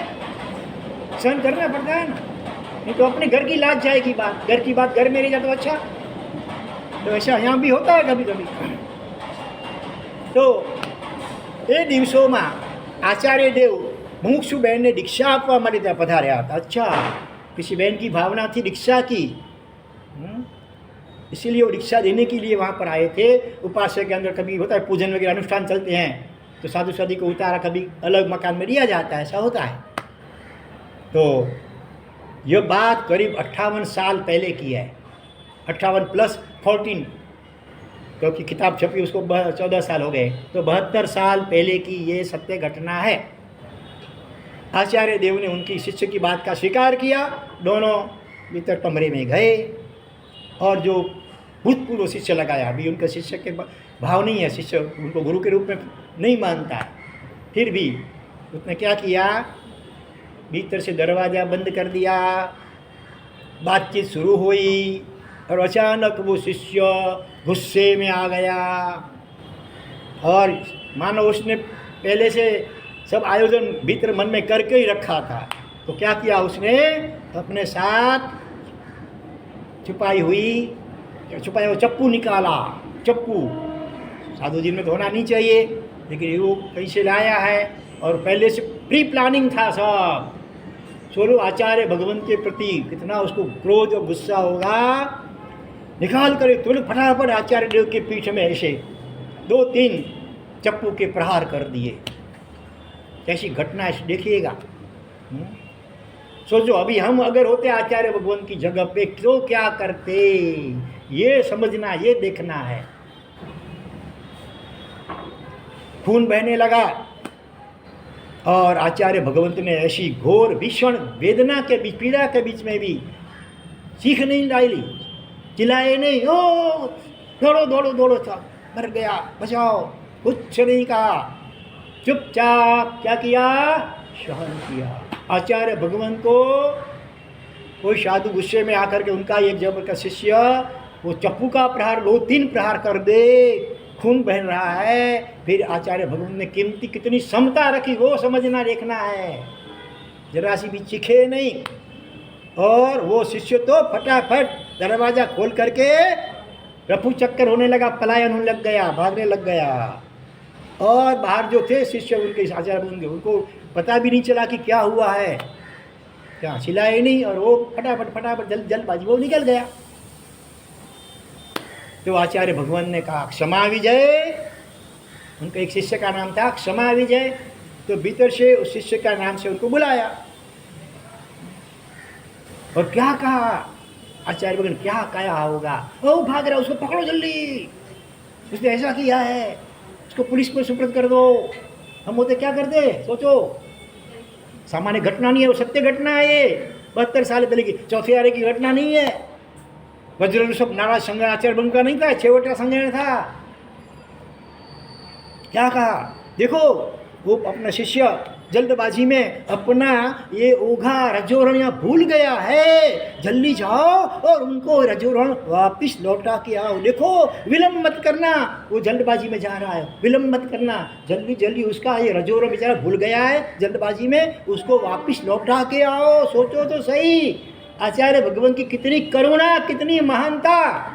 सहन करना पड़ता है ना, नहीं तो अपने घर की लाज जाएगी बात, घर की बात घर में रह जाए तो अच्छा। तो ऐसा यहाँ भी होता है कभी कभी। तो એ દિવસોમાં આચાર્ય દેવ મુમુક્ષુ બહેનને દીક્ષા આપવા માટે ત્યાં પધાર્યા હતા। अच्छा, किसी बहन की भावना थी दीक्षा की, इसीलिए वो दीक्षा देने के लिए वहाँ पर आए थे। उपास्य के अंदर कभी होता है पूजन वगैरह अनुष्ठान चलते हैं, तो साधु साधी को उतारा कभी अलग मकान में दिया जाता है, ऐसा होता है। तो यह बात करीब 58 साल पहले की है, 58 + 14, क्योंकि किताब छपी उसको 14 साल हो गए, तो 72 साल पहले की ये सत्य घटना है। आचार्य देव ने उनकी शिष्य की बात का स्वीकार किया, दोनों भीतर कमरे में गए, और जो भूतपूर्व शिष्य लगाया, अभी उनका शिष्य के भाव नहीं है, शिष्य उनको गुरु के रूप में नहीं मानता है, फिर भी उसने क्या किया, भीतर से दरवाज़ा बंद कर दिया, बातचीत शुरू हुई, और अचानक वो शिष्य गुस्से में आ गया, और मानो उसने पहले से सब आयोजन भीतर मन में करके ही रखा था। तो क्या किया उसने, अपने साथ छुपाई हुआ चप्पू निकाला। चप्पू साधु जी में तो होना नहीं चाहिए, लेकिन वो कहीं से लाया है, और पहले से प्री प्लानिंग था सब, सोलो आचार्य भगवान के प्रति कितना उसको क्रोध और गुस्सा होगा। निकाल कर तुरंत फटाफट आचार्य देव के पीठ में ऐसे 2-3 चप्पू के प्रहार कर दिए। कैसी घटना ऐसी देखिएगा। सोचो अभी हम अगर होते आचार्य भगवान की जगह पे तो क्या करते, ये समझना, ये देखना है। खून बहने लगा और आचार्य भगवंत ने ऐसी घोर भीषण वेदना के बीच, पीड़ा के बीच में भी चीख नहीं डाली, चिल्लाए नहीं, ओ दौड़ो दौड़ो दौड़ो था, मर गया बचाओ, कुछ नहीं कहा। चुपचाप क्या किया, सहन किया। आचार्य भगवान को कोई साधु गुस्से में आकर के उनका एक जब का शिष्य वो चप्पू का प्रहार 2-3 प्रहार कर दे, खून बह रहा है, फिर आचार्य भगवान ने कीमती कितनी समता रखी वो समझना, देखना है। जरा सी भी चीखे नहीं। और वो शिष्य तो फटाफट दरवाज़ा खोल करके रफू चक्कर होने लगा, पलायन होने लग गया, भागने लग गया। और बाहर जो थे शिष्य उनके आचार्य भगवान, उनको पता भी नहीं चला कि क्या हुआ है, क्या चिल्लाए नहीं, और वो फटाफट जल्दबाजी वो निकल गया। तो आचार्य भगवान ने कहा क्षमा विजय, उनका एक शिष्य का नाम था क्षमा विजय, तो भीतर से उस शिष्य का नाम से उनको बुलाया और क्या कहा, आचार्य भगवान क्या कहा होगा, ओ भाग रहा, उसको पकड़ो जल्दी, उसने ऐसा किया है, उसको पुलिस को सुपुर्द कर दो। हम होते क्या करते, सोचो, सामान्य घटना नहीं है, वो सत्य घटना है। ये 72 साल पहले की, चौथे आरे की घटना नहीं है। वज्र ऋषभ नाराज संग्रह आचार्य भगवान का नहीं था, छेवटा संग्रह था। क्या कहा, देखो वो अपना शिष्य जल्दबाजी में अपना ये ओघा रजोरण भूल गया है, जल्दी जाओ और उनको रजोरण वापिस लौटा के आओ। देखो विलम्ब मत करना, वो जल्दबाजी में जा रहा है, विलम्ब मत करना, जल्दी जल्दी उसका ये रजोरण बेचारा भूल गया है, जल्दबाजी में उसको वापिस लौटा के आओ। सोचो तो सही, आचार्य भगवान की कितनी करुणा, कितनी महानता।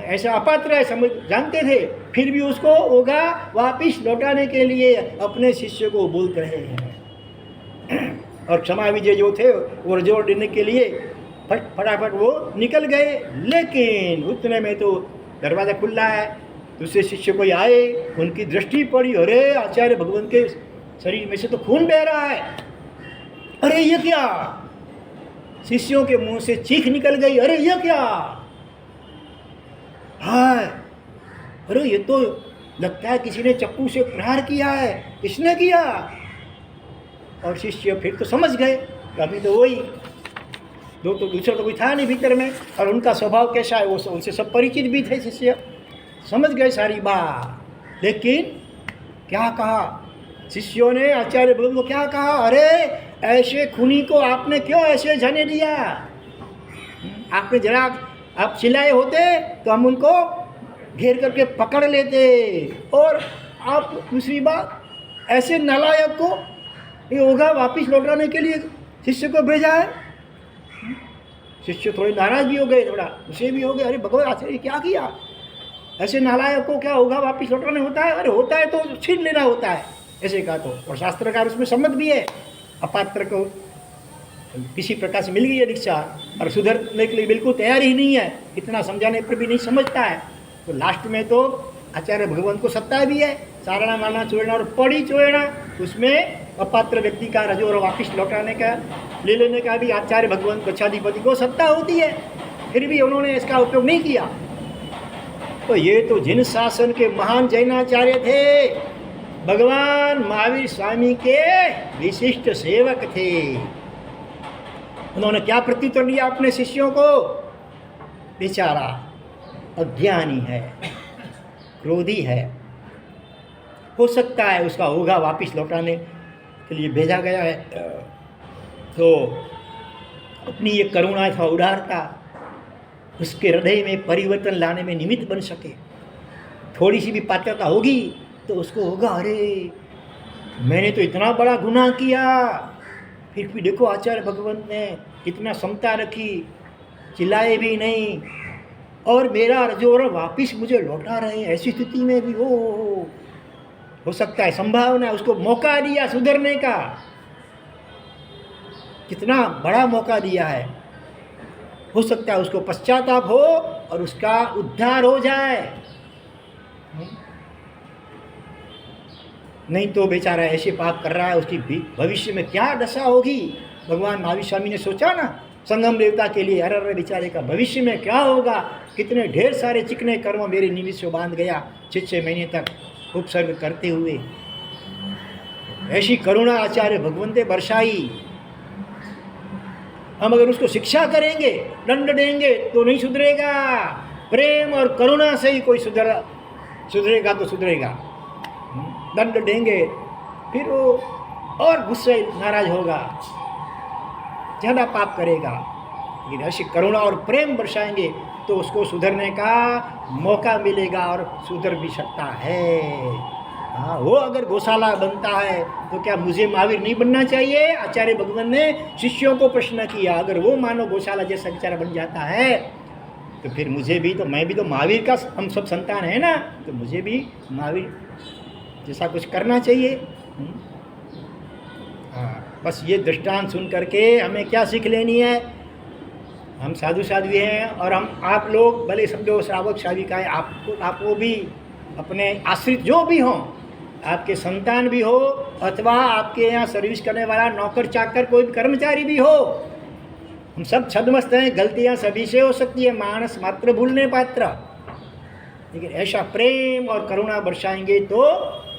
ऐसा अपात्र है समझ जानते थे, फिर भी उसको होगा वापिस लौटाने के लिए अपने शिष्य को बोलते रहे हैं। और क्षमा विजय जो थे वो रजोड़ देने के लिए फटाफट वो निकल गए। लेकिन उतने में तो दरवाज़ा खुला है, दूसरे शिष्य कोई आए, उनकी दृष्टि पड़ी, अरे आचार्य भगवान के शरीर में से तो खून बह रहा है, अरे ये क्या, शिष्यों के मुंह से चीख निकल गई, अरे ये क्या, हाय, अरे ये तो लगता है किसी ने चप्पू से प्रहार किया है, किसने किया। और शिष्य फिर तो समझ गए, अभी तो वही दूसरा तो कोई था नहीं भीतर में, और उनका स्वभाव कैसा है वो उनसे सब परिचित भी थे। शिष्य समझ गए सारी बात। लेकिन क्या कहा शिष्यों ने, आचार्य भगवान को क्या कहा, अरे ऐसे खूनी को आपने क्यों ऐसे जाने दिया, आपने जरा आप चिल्लाए होते तो हम उनको घेर करके पकड़ लेते, और आप दूसरी बात ऐसे नालायक को ये होगा वापिस लौटाने के लिए शिष्य को भेजा है। शिष्य थोड़े नाराज भी हो गए, थोड़ा गुस्से भी हो गए, अरे भगवान आचार्य क्या किया, ऐसे नालायक को क्या होगा वापिस लौटाने होता है, अरे होता है तो छीन लेना होता है, ऐसे कहा। तो और शास्त्रकार उसमें सम्मत भी है, अपात्र को किसी प्रकार से मिल गई है दीक्षा और सुधरने के लिए बिल्कुल तैयार ही नहीं है, इतना समझाने पर भी नहीं समझता है। तो लास्ट में तो आचार्य भगवान को सत्ता भी है, चारणा मारना छोड़ना और पड़ी छोड़ना, उसमें अपात्र व्यक्ति का रजो और वापिस लौटाने का ले लेने का भी आचार्य भगवान कक्षाधिपति को सत्ता होती है, फिर भी उन्होंने इसका उपयोग नहीं किया। तो ये तो जिन शासन के महान जैनाचार्य थे, भगवान महावीर स्वामी के विशिष्ट सेवक थे, उन्होंने क्या प्रत्युत्तर दिया अपने शिष्यों को, बेचारा अज्ञानी है, क्रोधी है, हो सकता है उसका होगा वापिस लौटाने के लिए भेजा गया है, तो अपनी ये करुणा था, उदारता उसके हृदय में परिवर्तन लाने में निमित्त बन सके। थोड़ी सी भी पात्रता होगी तो उसको होगा, अरे मैंने तो इतना बड़ा गुनाह किया, फिर भी देखो आचार्य भगवान ने कितना समता रखी, चिल्लाए भी नहीं, और मेरा रजोर वापिस मुझे लौटा रहे हैं। ऐसी स्थिति में भी हो सकता है, संभावना है, उसको मौका दिया सुधरने का। कितना बड़ा मौका दिया है। हो सकता है उसको पश्चाताप हो और उसका उद्धार हो जाए। नहीं तो बेचारा ऐसे पाप कर रहा है, उसकी भविष्य में क्या दशा होगी। भगवान महावीर स्वामी ने सोचा ना संगम देवता के लिए, अरे बेचारे का भविष्य में क्या होगा, कितने ढेर सारे चिकने कर्म मेरे निमित्त से बांध गया 6 महीने तक उपसर्ग करते हुए। ऐसी करुणा आचार्य भगवंते बरसाई। हम अगर उसको शिक्षा करेंगे, दंड देंगे तो नहीं सुधरेगा। प्रेम और करुणा से ही कोई सुधरेगा तो सुधरेगा। दंड देंगे फिर वो और गुस्से नाराज होगा, ज़्यादा पाप करेगा। लेकिन ऐसी करुणा और प्रेम बरसाएंगे तो उसको सुधरने का मौका मिलेगा और सुधर भी सकता है। हाँ, वो अगर गौशाला बनता है तो क्या मुझे महावीर नहीं बनना चाहिए? आचार्य भगवान ने शिष्यों को प्रश्न किया, अगर वो मानो गौशाला जैसा बेचारा बन जाता है तो फिर मुझे भी तो, मैं भी तो महावीर का, हम सब संतान है ना, तो मुझे भी महावीर जैसा कुछ करना चाहिए। हाँ, बस ये दृष्टांत सुन करके हमें क्या सीख लेनी है? हम साधु साध्वी हैं और हम आप लोग भले समझो श्रावक श्राविकाएँ, आपको भी अपने आश्रित जो भी हों, आपके संतान भी हो अथवा आपके यहाँ सर्विस करने वाला नौकर चाकर कोई भी कर्मचारी भी हो, हम सब छद्मस्त हैं, गलतियाँ सभी से हो सकती है, मानस मात्र भूलने पात्र। लेकिन ऐसा प्रेम और करुणा बरसाएंगे तो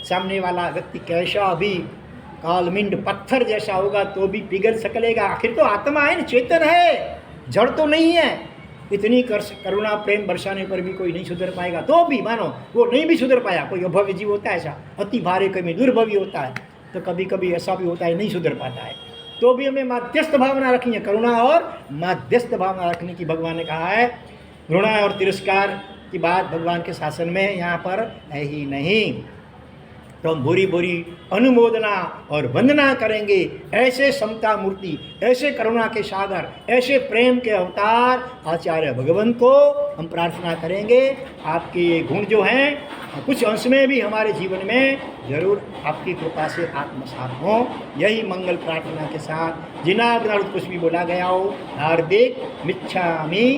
सामने वाला व्यक्ति कैसा भी कालमिंड पत्थर जैसा होगा तो भी पिघल सकलेगा। आखिर तो आत्मा है ना, चेतन है, जड़ तो नहीं है। इतनी करुणा प्रेम बरसाने पर भी कोई नहीं सुधर पाएगा तो भी मानो वो नहीं भी सुधर पाया, कोई अभव्य जीव होता है ऐसा, अति भारे कभी दुर्भवी होता है, तो कभी कभी ऐसा भी होता है नहीं सुधर पाता है, तो भी हमें माध्यस्थ भावना रखनी है। करुणा और माध्यस्थ भावना रखने की भगवान ने कहा है। घृणा और तिरस्कार की बात भगवान के शासन में यहाँ पर है ही नहीं। तो हम बुरी बुरी अनुमोदना और वंदना करेंगे। ऐसे समता मूर्ति, ऐसे करुणा के सागर, ऐसे प्रेम के अवतार आचार्य भगवान को हम प्रार्थना करेंगे। आपके ये गुण जो हैं कुछ अंश में भी हमारे जीवन में जरूर आपकी कृपा से आत्मसात हों। यही मंगल प्रार्थना के साथ जिना कुछ भी बोला गया हो, हार्दिक मिच्छामि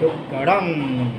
दुक्कडम।